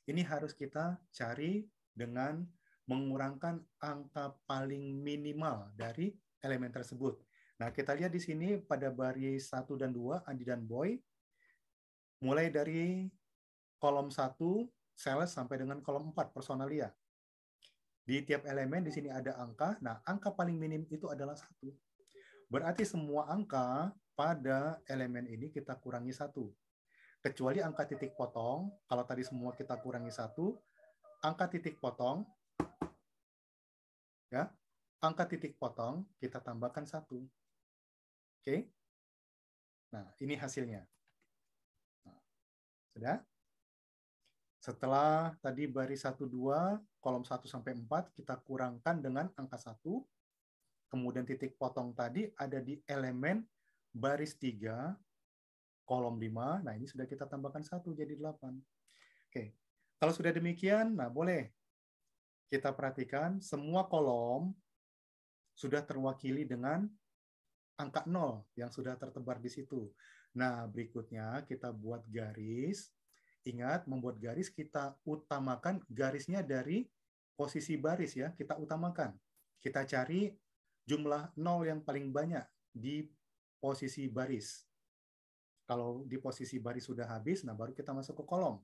ini harus kita cari dengan mengurangkan angka paling minimal dari elemen tersebut. Nah, kita lihat di sini pada baris 1 dan 2, Andi dan Boy, mulai dari kolom 1, sales, sampai dengan kolom 4, personalia. Di tiap elemen di sini ada angka, nah angka paling minim itu adalah 1. Berarti semua angka pada elemen ini kita kurangi 1. Kecuali angka titik potong, kalau tadi semua kita kurangi 1, angka titik potong, ya, angka titik potong kita tambahkan 1. Oke? Nah, ini hasilnya. Nah, sudah? Setelah tadi baris 1, 2, kolom 1 sampai 4, kita kurangkan dengan angka 1. Kemudian titik potong tadi ada di elemen baris 3, kolom 5, nah ini sudah kita tambahkan 1 jadi 8. Oke, kalau sudah demikian, nah boleh kita perhatikan semua kolom sudah terwakili dengan angka 0 yang sudah tertebar di situ. Nah, berikutnya kita buat garis. Ingat, membuat garis kita utamakan garisnya dari posisi baris ya, kita utamakan. Kita cari jumlah 0 yang paling banyak di posisi baris. Kalau di posisi baris sudah habis, nah baru kita masuk ke kolom.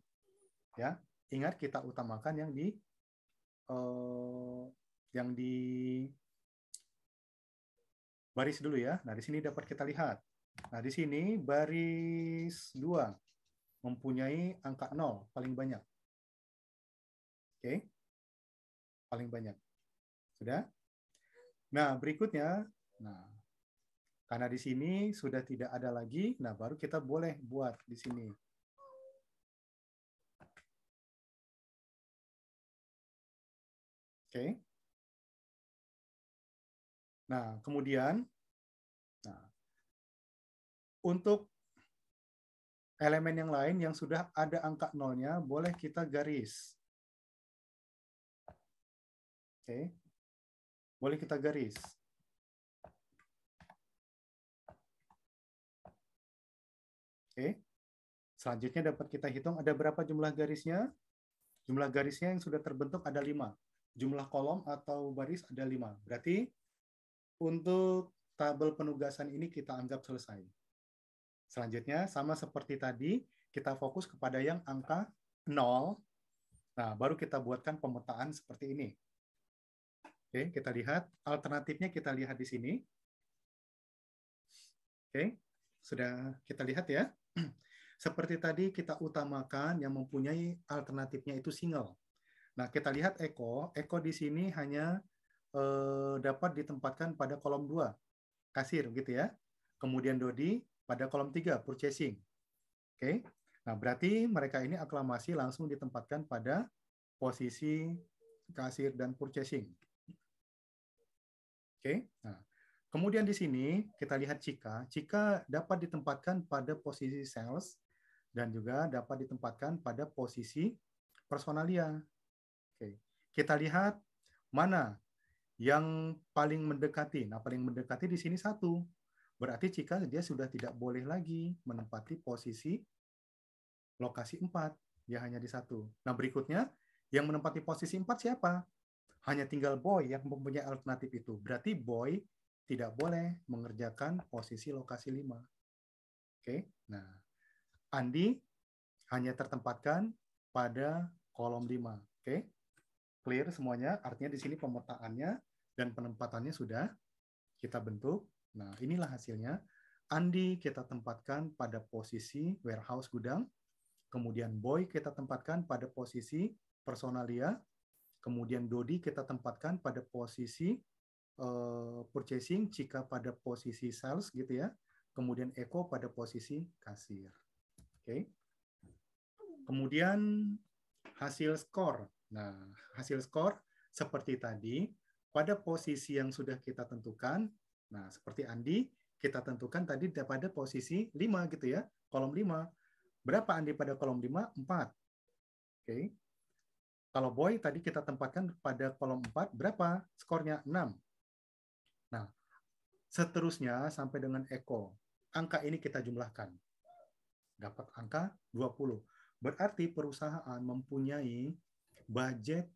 Ya, ingat kita utamakan yang di baris dulu ya. Nah, di sini dapat kita lihat. Nah, di sini baris 2 mempunyai angka 0 paling banyak. Oke. Paling banyak. Sudah? Nah, berikutnya, nah karena di sini sudah tidak ada lagi, nah baru kita boleh buat di sini. Oke. Nah, kemudian, nah, untuk elemen yang lain yang sudah ada angka nolnya, boleh kita garis. Oke. Boleh kita garis. Oke. Selanjutnya dapat kita hitung ada berapa jumlah garisnya. Jumlah garisnya yang sudah terbentuk ada 5. Jumlah kolom atau baris ada 5. Berarti untuk tabel penugasan ini kita anggap selesai. Selanjutnya, sama seperti tadi, kita fokus kepada yang angka 0. Nah, baru kita buatkan pemetaan seperti ini. Oke, kita lihat. Alternatifnya kita lihat di sini. Oke, sudah kita lihat ya. Seperti tadi kita utamakan yang mempunyai alternatifnya itu single. Nah, kita lihat Eko. Eko di sini hanya dapat ditempatkan pada kolom 2, kasir gitu ya. Kemudian Dodi pada kolom 3, purchasing. Oke. Nah, berarti mereka ini aklamasi langsung ditempatkan pada posisi kasir dan purchasing. Oke. Nah, kemudian di sini kita lihat Cika. Cika dapat ditempatkan pada posisi sales dan juga dapat ditempatkan pada posisi personalia. Oke. Kita lihat mana yang paling mendekati. Nah, paling mendekati di sini 1. Berarti jika dia sudah tidak boleh lagi menempati posisi lokasi 4. Dia hanya di 1. Nah, berikutnya, yang menempati posisi 4 siapa? Hanya tinggal Boy yang mempunyai alternatif itu. Berarti Boy tidak boleh mengerjakan posisi lokasi 5. Oke. Nah, Andi hanya tertempatkan pada kolom 5. Oke. Clear semuanya, artinya di sini pemetaannya dan penempatannya sudah kita bentuk. Nah, inilah hasilnya. Andi kita tempatkan pada posisi warehouse gudang, kemudian Boy kita tempatkan pada posisi personalia, kemudian Dodi kita tempatkan pada posisi purchasing, Cika pada posisi sales gitu ya, kemudian Eko pada posisi kasir. Oke. Kemudian hasil skor. Nah, hasil skor seperti tadi, pada posisi yang sudah kita tentukan, nah seperti Andi, kita tentukan tadi pada posisi 5 gitu ya, kolom 5. Berapa Andi pada kolom 5? 4. Oke. Kalau Boy tadi kita tempatkan pada kolom 4, berapa skornya? 6. Nah, seterusnya sampai dengan Eko. Angka ini kita jumlahkan. Dapat angka 20. Berarti perusahaan mempunyai budget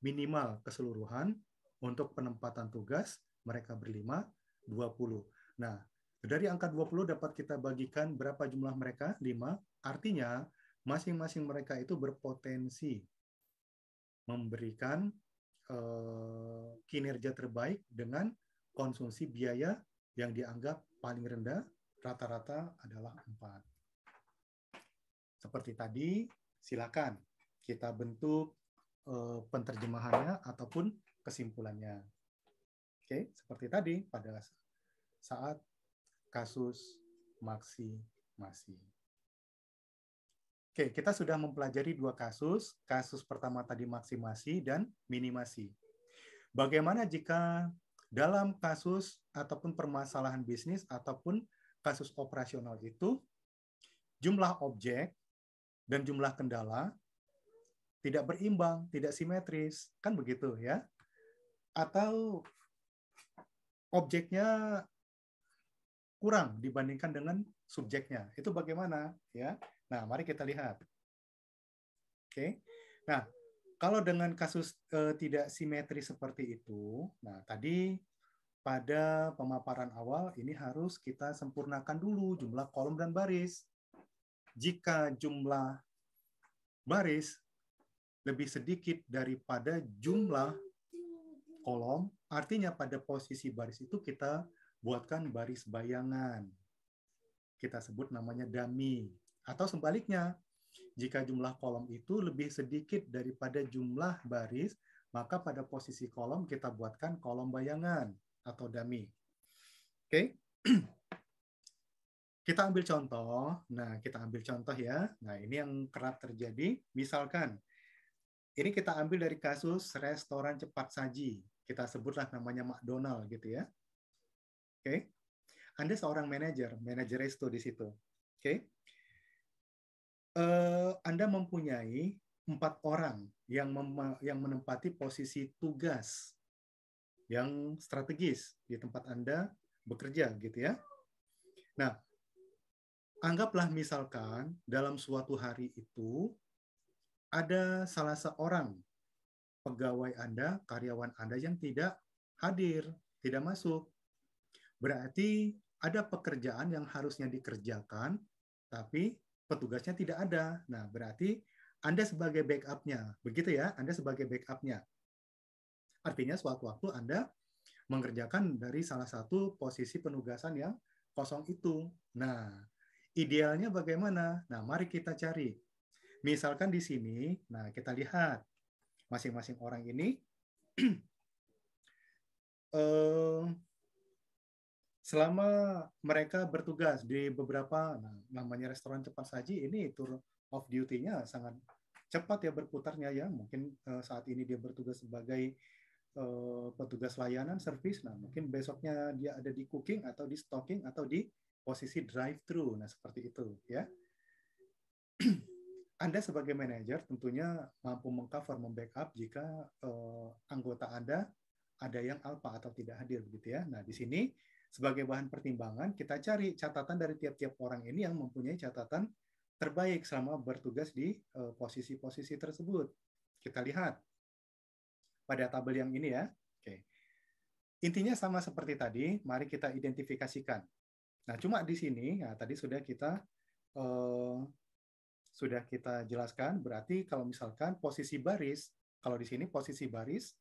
minimal keseluruhan untuk penempatan tugas mereka berlima 20. Nah, dari angka 20 dapat kita bagikan berapa jumlah mereka? 5. Artinya masing-masing mereka itu berpotensi memberikan kinerja terbaik dengan konsumsi biaya yang dianggap paling rendah, rata-rata adalah 4. Seperti tadi, silakan kita bentuk penterjemahannya ataupun kesimpulannya. Oke, seperti tadi pada saat kasus maksimasi. Oke, kita sudah mempelajari 2 kasus. Kasus pertama tadi maksimasi dan minimasi. Bagaimana jika dalam kasus ataupun permasalahan bisnis ataupun kasus operasional itu jumlah objek dan jumlah kendala tidak berimbang, tidak simetris, kan begitu ya? Atau objeknya kurang dibandingkan dengan subjeknya. Itu bagaimana ya? Nah, mari kita lihat. Oke. Nah, kalau dengan kasus tidak simetris seperti itu, nah tadi pada pemaparan awal ini harus kita sempurnakan dulu jumlah kolom dan baris. Jika jumlah baris lebih sedikit daripada jumlah kolom, artinya pada posisi baris itu kita buatkan baris bayangan. Kita sebut namanya dummy. Atau sebaliknya, jika jumlah kolom itu lebih sedikit daripada jumlah baris, maka pada posisi kolom kita buatkan kolom bayangan atau dummy. Oke? Kita ambil contoh. Nah, kita ambil contoh ya. Nah, ini yang kerap terjadi. Misalkan, ini kita ambil dari kasus restoran cepat saji. Kita sebutlah namanya McDonald gitu ya. Oke? Anda seorang manajer resto di situ. Oke? Anda mempunyai 4 orang yang menempati posisi tugas yang strategis di tempat Anda bekerja gitu ya. Nah, anggaplah misalkan dalam suatu hari itu ada salah seorang pegawai Anda, karyawan Anda yang tidak hadir, tidak masuk. Berarti ada pekerjaan yang harusnya dikerjakan, tapi petugasnya tidak ada. Nah, berarti Anda sebagai backup-nya. Begitu ya, Anda sebagai backup-nya. Artinya suatu waktu Anda mengerjakan dari salah satu posisi penugasan yang kosong itu. Nah, idealnya bagaimana? Nah, mari kita cari. Misalkan di sini, nah kita lihat masing-masing orang ini selama mereka bertugas di beberapa, namanya restoran cepat saji, ini tour of duty-nya sangat cepat ya berputarnya ya. Mungkin saat ini dia bertugas sebagai petugas layanan servis, nah mungkin besoknya dia ada di cooking atau di stocking atau di posisi drive-thru. Nah, seperti itu ya. Anda sebagai manajer tentunya mampu mengcover, membackup jika anggota Anda ada yang alpa atau tidak hadir begitu ya. Nah, di sini sebagai bahan pertimbangan kita cari catatan dari tiap-tiap orang ini yang mempunyai catatan terbaik selama bertugas di posisi-posisi tersebut. Kita lihat pada tabel yang ini ya. Oke. Intinya sama seperti tadi, mari kita identifikasikan. Nah, cuma di sini ya tadi sudah kita jelaskan, berarti kalau misalkan posisi baris, kalau di sini posisi baris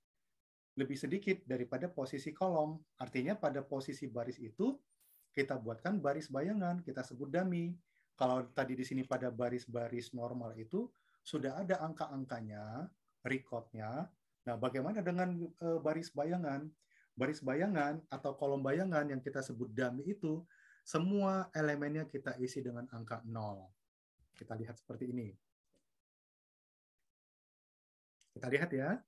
lebih sedikit daripada posisi kolom. Artinya pada posisi baris itu kita buatkan baris bayangan, kita sebut dummy. Kalau tadi di sini pada baris-baris normal itu sudah ada angka-angkanya, record-nya. Nah, bagaimana dengan baris bayangan? Baris bayangan atau kolom bayangan yang kita sebut dummy itu, semua elemennya kita isi dengan angka 0. Kita lihat seperti ini. Kita lihat ya.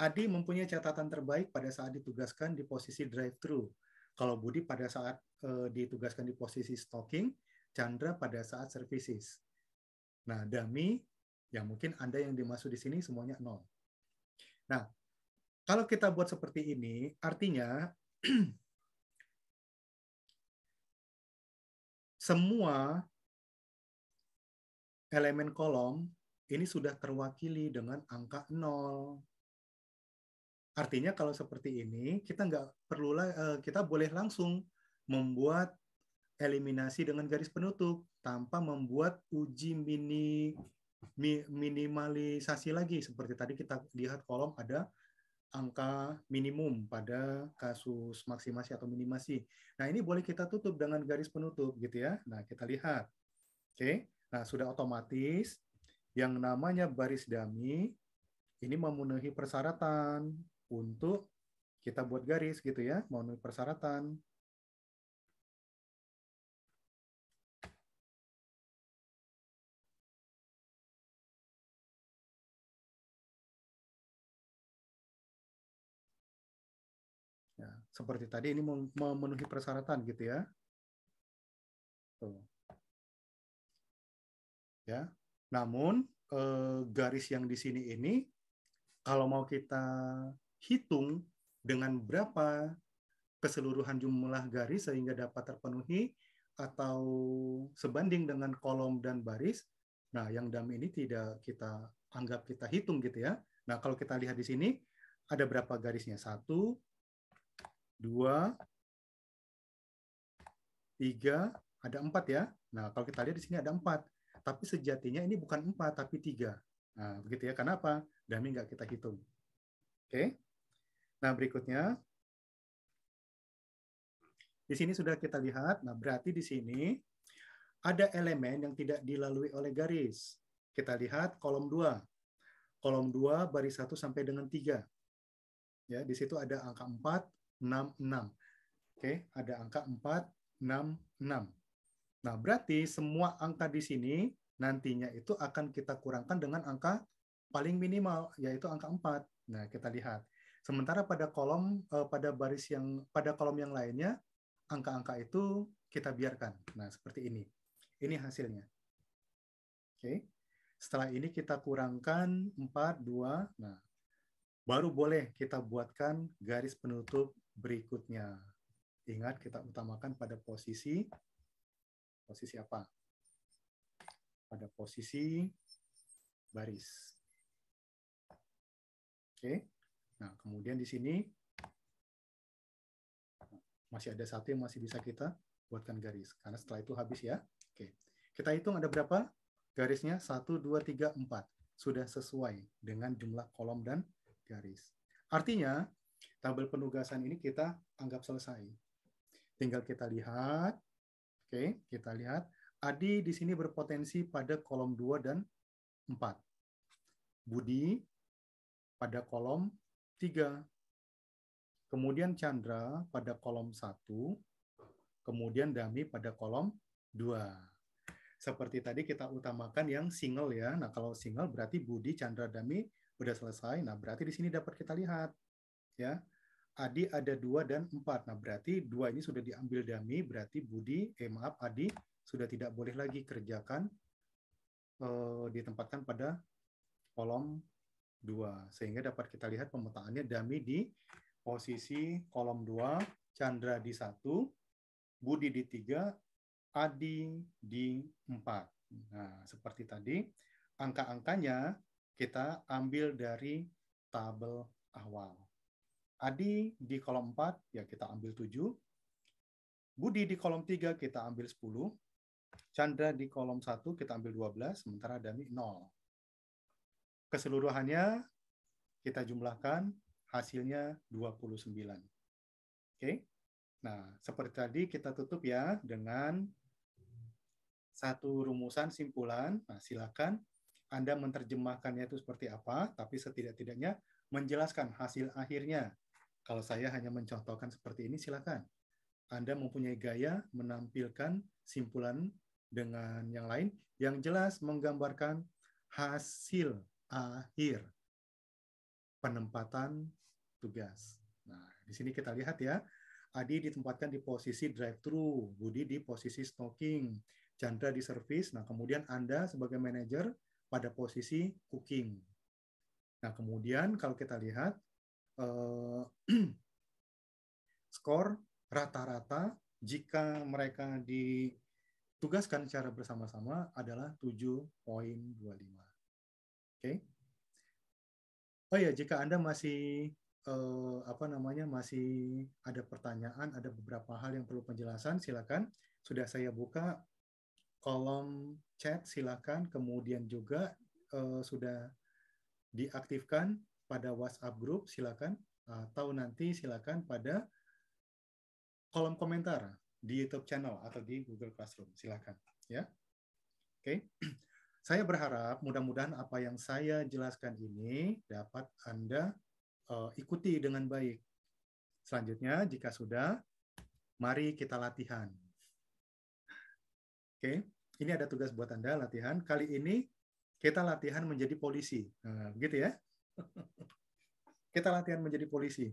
Adi mempunyai catatan terbaik pada saat ditugaskan di posisi drive-thru. Kalau Budi pada saat ditugaskan di posisi stocking, Chandra pada saat services. Nah, dummy Ya mungkin Anda yang dimaksud di sini semuanya 0. Nah, kalau kita buat seperti ini, artinya semua elemen kolom ini sudah terwakili dengan angka 0. Artinya kalau seperti ini, kita nggak perlu kita boleh langsung membuat eliminasi dengan garis penutup tanpa membuat uji minimalisasi lagi. Seperti tadi kita lihat kolom ada angka minimum pada kasus maksimasi atau minimasi. Nah, ini boleh kita tutup dengan garis penutup gitu ya. Nah, kita lihat. Oke. Nah, sudah otomatis yang namanya baris dummy ini memenuhi persyaratan untuk kita buat garis gitu ya, memenuhi persyaratan. Ya, seperti tadi ini memenuhi persyaratan gitu ya. Tuh. Ya. Namun garis yang di sini ini kalau mau kita hitung dengan berapa keseluruhan jumlah garis sehingga dapat terpenuhi atau sebanding dengan kolom dan baris, nah yang dummy ini tidak kita anggap kita hitung gitu ya. Nah kalau kita lihat di sini ada berapa garisnya? 1, 2, 3, ada 4 ya. Nah kalau kita lihat di sini ada 4, tapi sejatinya ini bukan 4 tapi 3. Nah begitu ya. Kenapa? Dummy nggak kita hitung. Oke. Nah berikutnya di sini sudah kita lihat. Nah berarti di sini ada elemen yang tidak dilalui oleh garis. Kita lihat kolom 2. Kolom 2 baris 1 sampai dengan 3. Ya, di situ ada angka 4, 6, 6. Oke, ada angka 4, 6, 6. Nah, berarti semua angka di sini nantinya itu akan kita kurangkan dengan angka paling minimal, yaitu angka 4. Nah, kita lihat. Sementara pada kolom pada kolom yang lainnya angka-angka itu kita biarkan. Nah, seperti ini. Ini hasilnya. Oke. Setelah ini kita kurangkan 4, 2. Nah, baru boleh kita buatkan garis penutup berikutnya. Ingat, kita utamakan pada posisi apa? Pada posisi baris. Oke. Nah, kemudian di sini masih ada satu yang masih bisa kita buatkan garis. Karena setelah itu habis ya. Oke. Kita hitung ada berapa garisnya? 1, 2, 3, 4. Sudah sesuai dengan jumlah kolom dan garis. Artinya, tabel penugasan ini kita anggap selesai. Tinggal kita lihat. Oke, kita lihat. Adi di sini berpotensi pada kolom 2 dan 4. Budi pada kolom 3. Kemudian Chandra pada kolom 1. Kemudian Dami pada kolom 2. Seperti tadi kita utamakan yang single ya. Nah, kalau single berarti Budi, Chandra, Dami udah selesai. Nah, berarti di sini dapat kita lihat ya. Adi ada 2 dan 4. Nah, berarti 2 ini sudah diambil Dami, berarti Adi sudah tidak boleh lagi kerjakan ditempatkan pada kolom 2. Sehingga dapat kita lihat pemetaannya Dami di posisi kolom 2, Chandra di 1, Budi di 3, Adi di 4. Nah, seperti tadi, angka-angkanya kita ambil dari tabel awal. Adi di kolom 4, ya kita ambil 7. Budi di kolom 3, kita ambil 10. Chandra di kolom 1, kita ambil 12, sementara Dami 0. Keseluruhannya kita jumlahkan, hasilnya 29. Oke? Nah, seperti tadi kita tutup ya dengan satu rumusan simpulan. Nah, silakan Anda menerjemahkannya itu seperti apa, tapi setidak-tidaknya menjelaskan hasil akhirnya. Kalau saya hanya mencontohkan seperti ini, silakan. Anda mempunyai gaya menampilkan simpulan dengan yang lain yang jelas menggambarkan hasil akhir penempatan tugas. Nah, di sini kita lihat ya, Adi ditempatkan di posisi drive-thru, Budi di posisi stocking, Chandra di service. Nah, kemudian Anda sebagai manajer pada posisi cooking. Nah, kemudian kalau kita lihat skor rata-rata jika mereka ditugaskan secara bersama-sama adalah 7,25. Oke. Oh ya, jika Anda masih masih ada pertanyaan, ada beberapa hal yang perlu penjelasan, silakan. Sudah saya buka kolom chat, silakan. Kemudian juga sudah diaktifkan pada WhatsApp group, silakan. Atau nanti silakan pada kolom komentar di YouTube channel atau di Google Classroom, silakan. Ya, oke. Saya berharap mudah-mudahan apa yang saya jelaskan ini dapat Anda ikuti dengan baik. Selanjutnya, jika sudah, mari kita latihan. Oke, ini ada tugas buat Anda, latihan. Kali ini kita latihan menjadi polisi. Nah, begitu ya. Kita latihan menjadi polisi.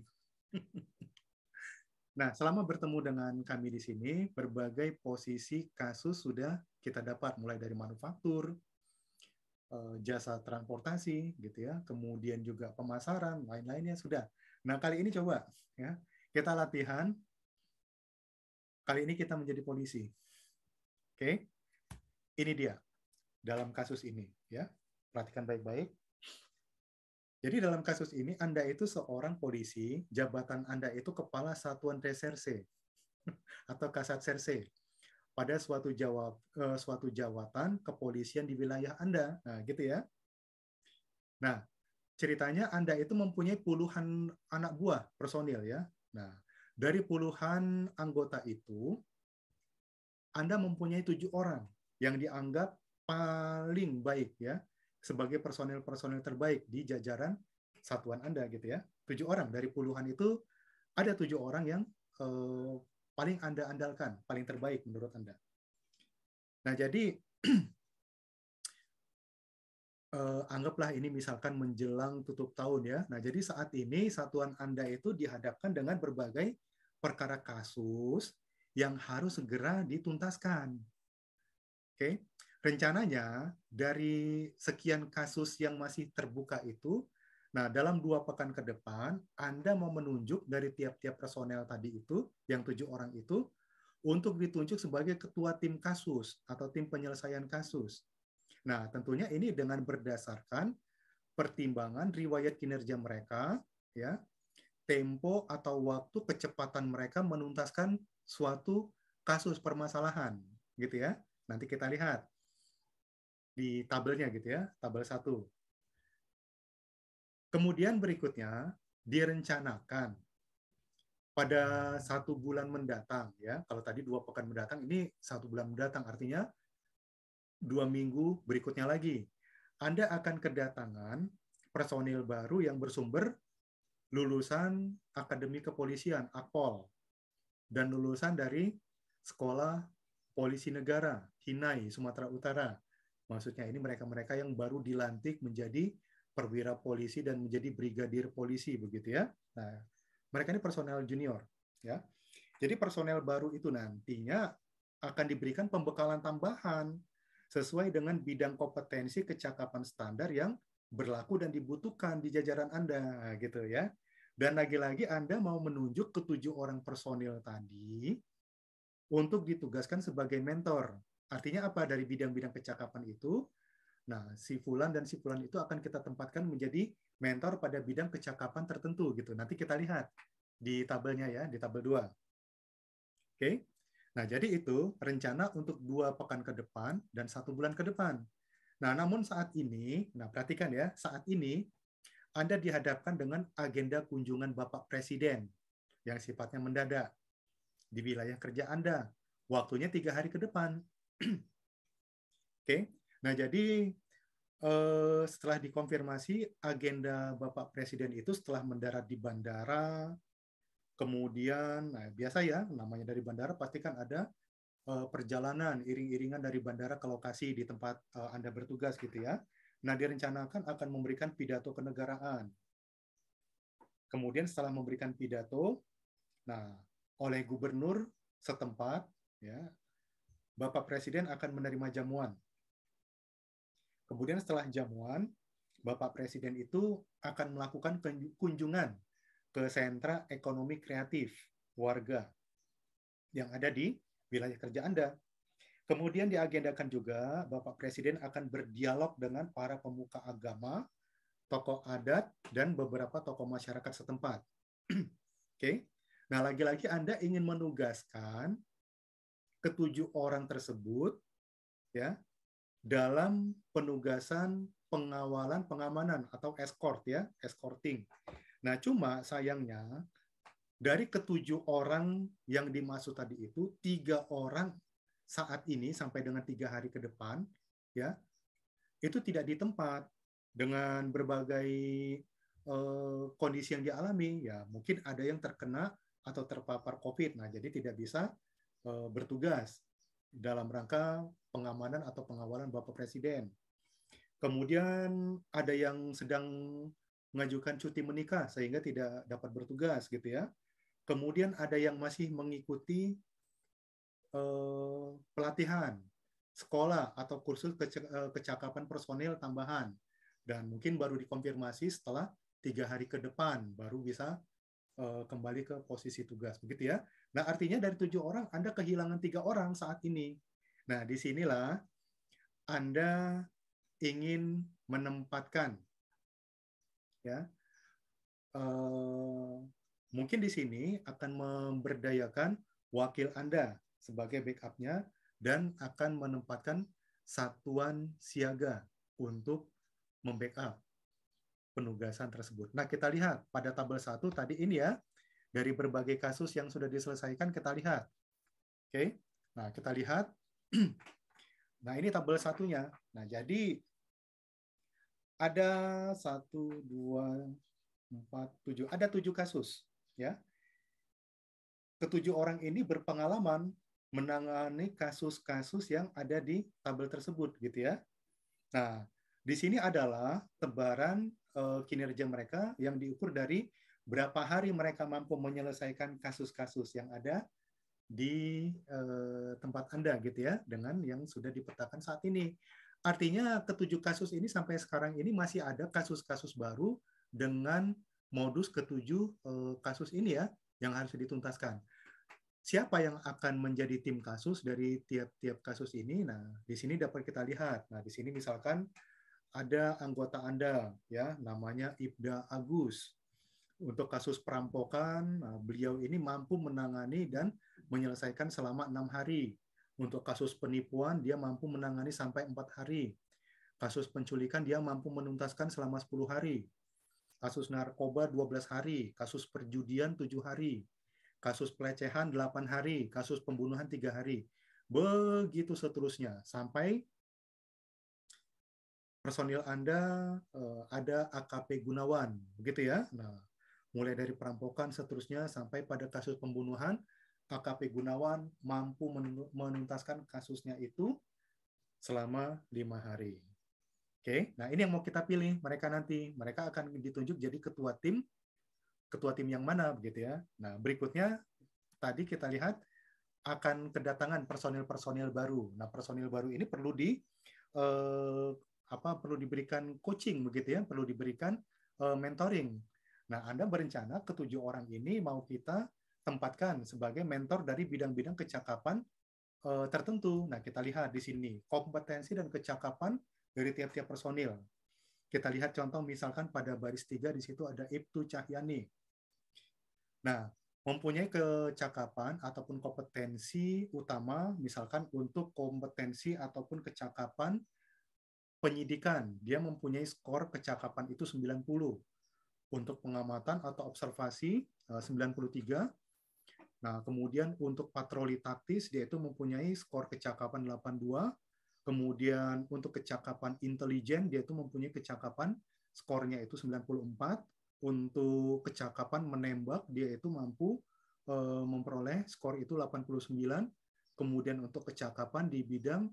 Nah, selama bertemu dengan kami di sini, berbagai posisi kasus sudah kita dapat, mulai dari manufaktur, jasa transportasi, gitu ya, kemudian juga pemasaran, lain-lainnya sudah. Nah, kali ini coba, ya, kita latihan. Kali ini kita menjadi polisi. Oke, ini dia dalam kasus ini, ya. Perhatikan baik-baik. Jadi dalam kasus ini Anda itu seorang polisi, jabatan Anda itu kepala satuan reserse atau kasat serse pada suatu jawatan kepolisian di wilayah Anda. Nah, gitu ya. Nah, ceritanya Anda itu mempunyai puluhan anak buah personil ya. Nah, dari puluhan anggota itu, Anda mempunyai 7 orang yang dianggap paling baik ya, sebagai personil-personil terbaik di jajaran satuan Anda gitu ya. 7 orang dari puluhan itu ada 7 orang yang paling Anda andalkan, paling terbaik menurut Anda. Nah, jadi anggaplah ini misalkan menjelang tutup tahun ya. Nah, jadi saat ini satuan Anda itu dihadapkan dengan berbagai perkara kasus yang harus segera dituntaskan. Oke. Rencananya dari sekian kasus yang masih terbuka itu, nah dalam 2 pekan ke depan, Anda mau menunjuk dari tiap-tiap personel tadi itu, yang 7 orang itu, untuk ditunjuk sebagai ketua tim kasus atau tim penyelesaian kasus. Nah, tentunya ini dengan berdasarkan pertimbangan riwayat kinerja mereka, ya, tempo atau waktu kecepatan mereka menuntaskan suatu kasus permasalahan, gitu ya. Nanti kita lihat di tabelnya gitu ya, tabel 1. Kemudian berikutnya direncanakan pada 1 bulan mendatang ya. Kalau tadi 2 pekan mendatang, ini 1 bulan mendatang, artinya 2 minggu berikutnya lagi. Anda akan kedatangan personil baru yang bersumber lulusan Akademi Kepolisian, Akpol, dan lulusan dari Sekolah Polisi Negara, Hinai, Sumatera Utara. Maksudnya ini mereka-mereka yang baru dilantik menjadi perwira polisi dan menjadi brigadir polisi begitu ya. Nah, mereka ini personel junior ya. Jadi personel baru itu nantinya akan diberikan pembekalan tambahan sesuai dengan bidang kompetensi kecakapan standar yang berlaku dan dibutuhkan di jajaran Anda gitu ya. Dan lagi-lagi Anda mau menunjuk ke-7 orang personil tadi untuk ditugaskan sebagai mentor. Artinya apa dari bidang-bidang kecakapan itu? Nah, si Fulan dan si Fulan itu akan kita tempatkan menjadi mentor pada bidang kecakapan tertentu gitu. Nanti kita lihat di tabelnya ya, di tabel 2. Oke. Nah, jadi itu rencana untuk 2 pekan ke depan dan 1 bulan ke depan. Nah, namun saat ini, nah perhatikan ya, saat ini Anda dihadapkan dengan agenda kunjungan Bapak Presiden yang sifatnya mendadak di wilayah kerja Anda. Waktunya 3 hari ke depan. Oke. Nah, jadi setelah dikonfirmasi agenda Bapak Presiden itu setelah mendarat di bandara, kemudian, nah biasa ya, namanya dari bandara pasti kan ada perjalanan iring-iringan dari bandara ke lokasi di tempat Anda bertugas gitu ya. Nah, direncanakan akan memberikan pidato kenegaraan. Kemudian setelah memberikan pidato, nah oleh gubernur setempat, ya, Bapak Presiden akan menerima jamuan. Kemudian setelah jamuan, Bapak Presiden itu akan melakukan kunjungan ke sentra ekonomi kreatif warga yang ada di wilayah kerja Anda. Kemudian diagendakan juga Bapak Presiden akan berdialog dengan para pemuka agama, tokoh adat, dan beberapa tokoh masyarakat setempat. Oke. Nah, lagi-lagi Anda ingin menugaskan ketujuh orang tersebut ya dalam penugasan pengawalan pengamanan atau escort ya, escorting. Nah, cuma sayangnya dari ketujuh orang yang dimaksud tadi itu, 3 orang saat ini sampai dengan 3 hari ke depan ya itu tidak di tempat dengan berbagai kondisi yang dialami ya, mungkin ada yang terkena atau terpapar COVID. Nah, jadi tidak bisa bertugas dalam rangka pengamanan atau pengawalan Bapak Presiden. Kemudian ada yang sedang mengajukan cuti menikah sehingga tidak dapat bertugas gitu ya. Kemudian ada yang masih mengikuti pelatihan sekolah atau kursus kecakapan personil tambahan dan mungkin baru dikonfirmasi setelah 3 hari ke depan baru bisa kembali ke posisi tugas begitu ya. Nah, artinya dari 7 orang Anda kehilangan 3 orang saat ini. Nah, disinilah Anda ingin menempatkan ya mungkin di sini akan memberdayakan wakil Anda sebagai backupnya dan akan menempatkan satuan siaga untuk membackup penugasan tersebut. Nah, kita lihat pada tabel 1 tadi ini ya, dari berbagai kasus yang sudah diselesaikan kita lihat. Oke. Nah, kita lihat. Nah, ini tabel satunya. Nah, jadi ada 1, 2, 4, 7. Ada 7 kasus. Ya. Ketujuh orang ini berpengalaman menangani kasus-kasus yang ada di tabel tersebut, gitu ya. Nah, di sini adalah tebaran kinerja mereka yang diukur dari berapa hari mereka mampu menyelesaikan kasus-kasus yang ada di tempat Anda, gitu ya, dengan yang sudah dipetakan saat ini. Artinya ketujuh kasus ini sampai sekarang ini masih ada kasus-kasus baru dengan modus ketujuh kasus ini ya, yang harus dituntaskan. Siapa yang akan menjadi tim kasus dari tiap-tiap kasus ini? Nah, di sini dapat kita lihat. Nah, di sini misalkan ada anggota Anda, ya, namanya Ibda Agus. Untuk kasus perampokan, nah, beliau ini mampu menangani dan menyelesaikan selama 6 hari. Untuk kasus penipuan, dia mampu menangani sampai 4 hari. Kasus penculikan, dia mampu menuntaskan selama 10 hari. Kasus narkoba 12 hari. Kasus perjudian 7 hari. Kasus pelecehan 8 hari, kasus pembunuhan 3 hari. Begitu seterusnya, sampai personil Anda ada AKP Gunawan, begitu ya. Nah, mulai dari perampokan seterusnya sampai pada kasus pembunuhan, AKP Gunawan mampu menuntaskan kasusnya itu selama 5 hari. Oke, nah ini yang mau kita pilih mereka nanti. Mereka akan ditunjuk jadi ketua tim yang mana, begitu ya. Nah, berikutnya tadi kita lihat akan kedatangan personil-personil baru. Nah, personil baru ini perlu perlu diberikan coaching begitu ya, perlu diberikan mentoring. Nah, Anda berencana ketujuh orang ini mau kita tempatkan sebagai mentor dari bidang-bidang kecakapan tertentu. Nah, kita lihat di sini kompetensi dan kecakapan dari tiap-tiap personil. Kita lihat contoh misalkan pada baris 3 di situ ada Ibtu Cahyani. Nah, mempunyai kecakapan ataupun kompetensi utama, misalkan untuk kompetensi ataupun kecakapan penyidikan, dia mempunyai skor kecakapan itu 90. Untuk pengamatan atau observasi 93. Nah, kemudian untuk patroli taktis, dia itu mempunyai skor kecakapan 82. Kemudian untuk kecakapan intelijen, dia itu mempunyai kecakapan skornya itu 94. Untuk kecakapan menembak, dia itu mampu memperoleh skor itu 89. Kemudian untuk kecakapan di bidang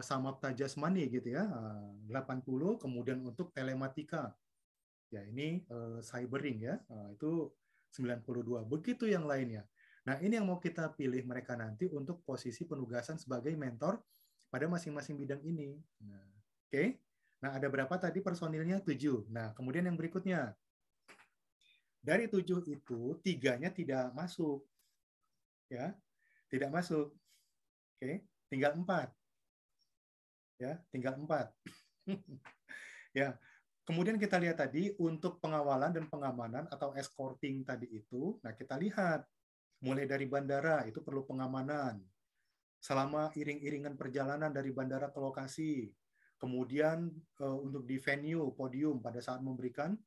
samapta jasmani gitu ya, 80. Kemudian untuk telematika, ya ini cybering ya, itu 92. Begitu yang lainnya. Nah, ini yang mau kita pilih mereka nanti untuk posisi penugasan sebagai mentor pada masing-masing bidang ini. Nah, oke. Nah, ada berapa tadi personilnya? 7. Nah, kemudian yang berikutnya. Dari 7 itu, 3-nya tidak masuk. Ya, tidak masuk. Oke, tinggal 4. Ya, tinggal 4. Ya, kemudian kita lihat tadi untuk pengawalan dan pengamanan atau escorting tadi itu, nah kita lihat mulai dari bandara itu perlu pengamanan selama iring-iringan perjalanan dari bandara ke lokasi. Kemudian untuk di venue, podium pada saat memberikan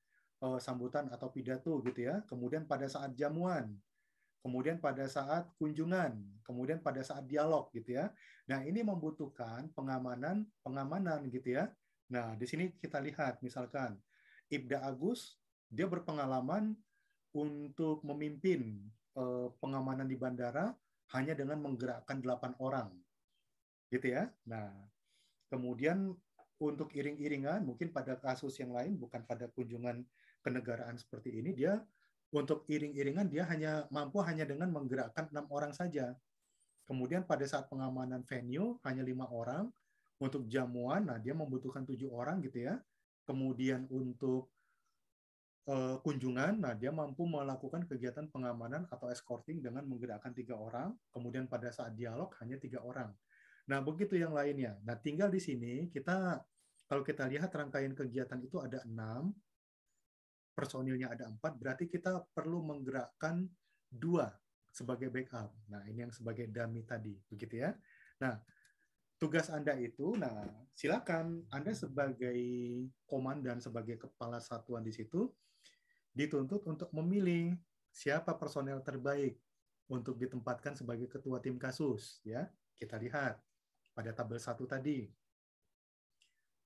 sambutan atau pidato gitu ya. Kemudian pada saat jamuan, kemudian pada saat kunjungan, kemudian pada saat dialog gitu ya. Nah, ini membutuhkan pengamanan gitu ya. Nah, di sini kita lihat misalkan Ibda Agus dia berpengalaman untuk memimpin pengamanan di bandara hanya dengan menggerakkan 8 orang. Gitu ya. Nah, kemudian untuk iring-iringan mungkin pada kasus yang lain bukan pada kunjungan kenegaraan seperti ini dia untuk iring-iringan dia mampu hanya dengan menggerakkan 6 orang saja. Kemudian pada saat pengamanan venue hanya 5 orang. Untuk jamuan, nah dia membutuhkan 7 orang gitu ya. Kemudian untuk kunjungan, nah dia mampu melakukan kegiatan pengamanan atau escorting dengan menggerakkan 3 orang. Kemudian pada saat dialog hanya 3 orang. Nah begitu yang lainnya. Nah tinggal di sini kita kalau kita lihat rangkaian kegiatan itu ada 6, personilnya ada 4, berarti kita perlu menggerakkan 2 sebagai backup. Nah, ini yang sebagai dummy tadi, begitu ya. Nah, tugas Anda itu, nah silakan Anda sebagai komandan, sebagai kepala satuan di situ, dituntut untuk memilih siapa personel terbaik untuk ditempatkan sebagai ketua tim kasus. Ya, kita lihat pada tabel 1 tadi.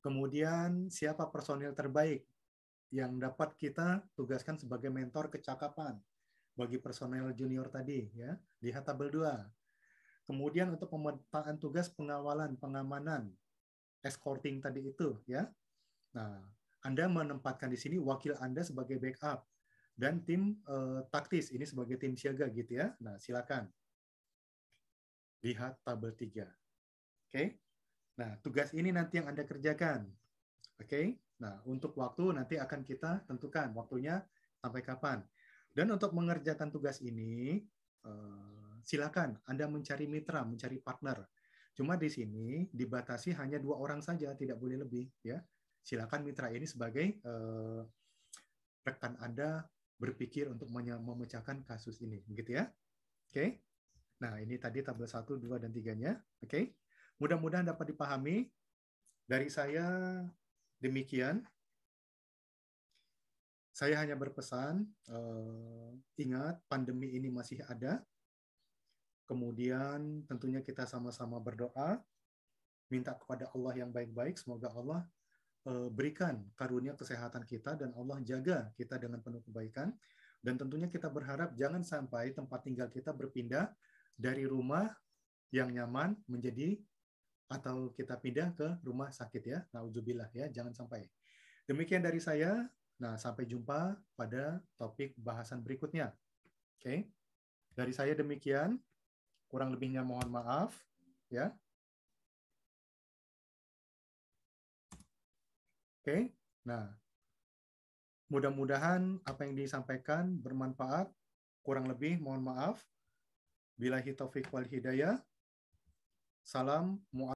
Kemudian siapa personel terbaik yang dapat kita tugaskan sebagai mentor kecakapan bagi personel junior tadi ya. Lihat tabel 2. Kemudian untuk pemetaan tugas pengawalan, pengamanan, escorting tadi itu ya. Nah, Anda menempatkan di sini wakil Anda sebagai backup dan tim taktis ini sebagai tim siaga gitu ya. Nah, silakan. Lihat tabel 3. Oke. Nah, tugas ini nanti yang Anda kerjakan. Oke. Nah, untuk waktu nanti akan kita tentukan waktunya sampai kapan. Dan untuk mengerjakan tugas ini, silakan Anda mencari mitra, mencari partner. Cuma di sini dibatasi hanya 2 orang saja, tidak boleh lebih. Ya, silakan mitra ini sebagai rekan Anda berpikir untuk memecahkan kasus ini, begitu ya. Oke. Nah, ini tadi tabel 1, 2, dan 3-nya. Oke. Mudah-mudahan dapat dipahami. Dari saya demikian. Saya hanya berpesan, ingat pandemi ini masih ada. Kemudian tentunya kita sama-sama berdoa, minta kepada Allah yang baik-baik, semoga Allah berikan karunia kesehatan kita dan Allah jaga kita dengan penuh kebaikan. Dan tentunya kita berharap jangan sampai tempat tinggal kita berpindah dari rumah yang nyaman menjadi atau kita pindah ke rumah sakit ya. Nauzubillah ya, jangan sampai. Demikian dari saya. Nah, sampai jumpa pada topik bahasan berikutnya. Oke. Dari saya demikian. Kurang lebihnya mohon maaf ya. Oke. Nah, mudah-mudahan apa yang disampaikan bermanfaat. Kurang lebih mohon maaf. Billahi taufiq wal hidayah. Salam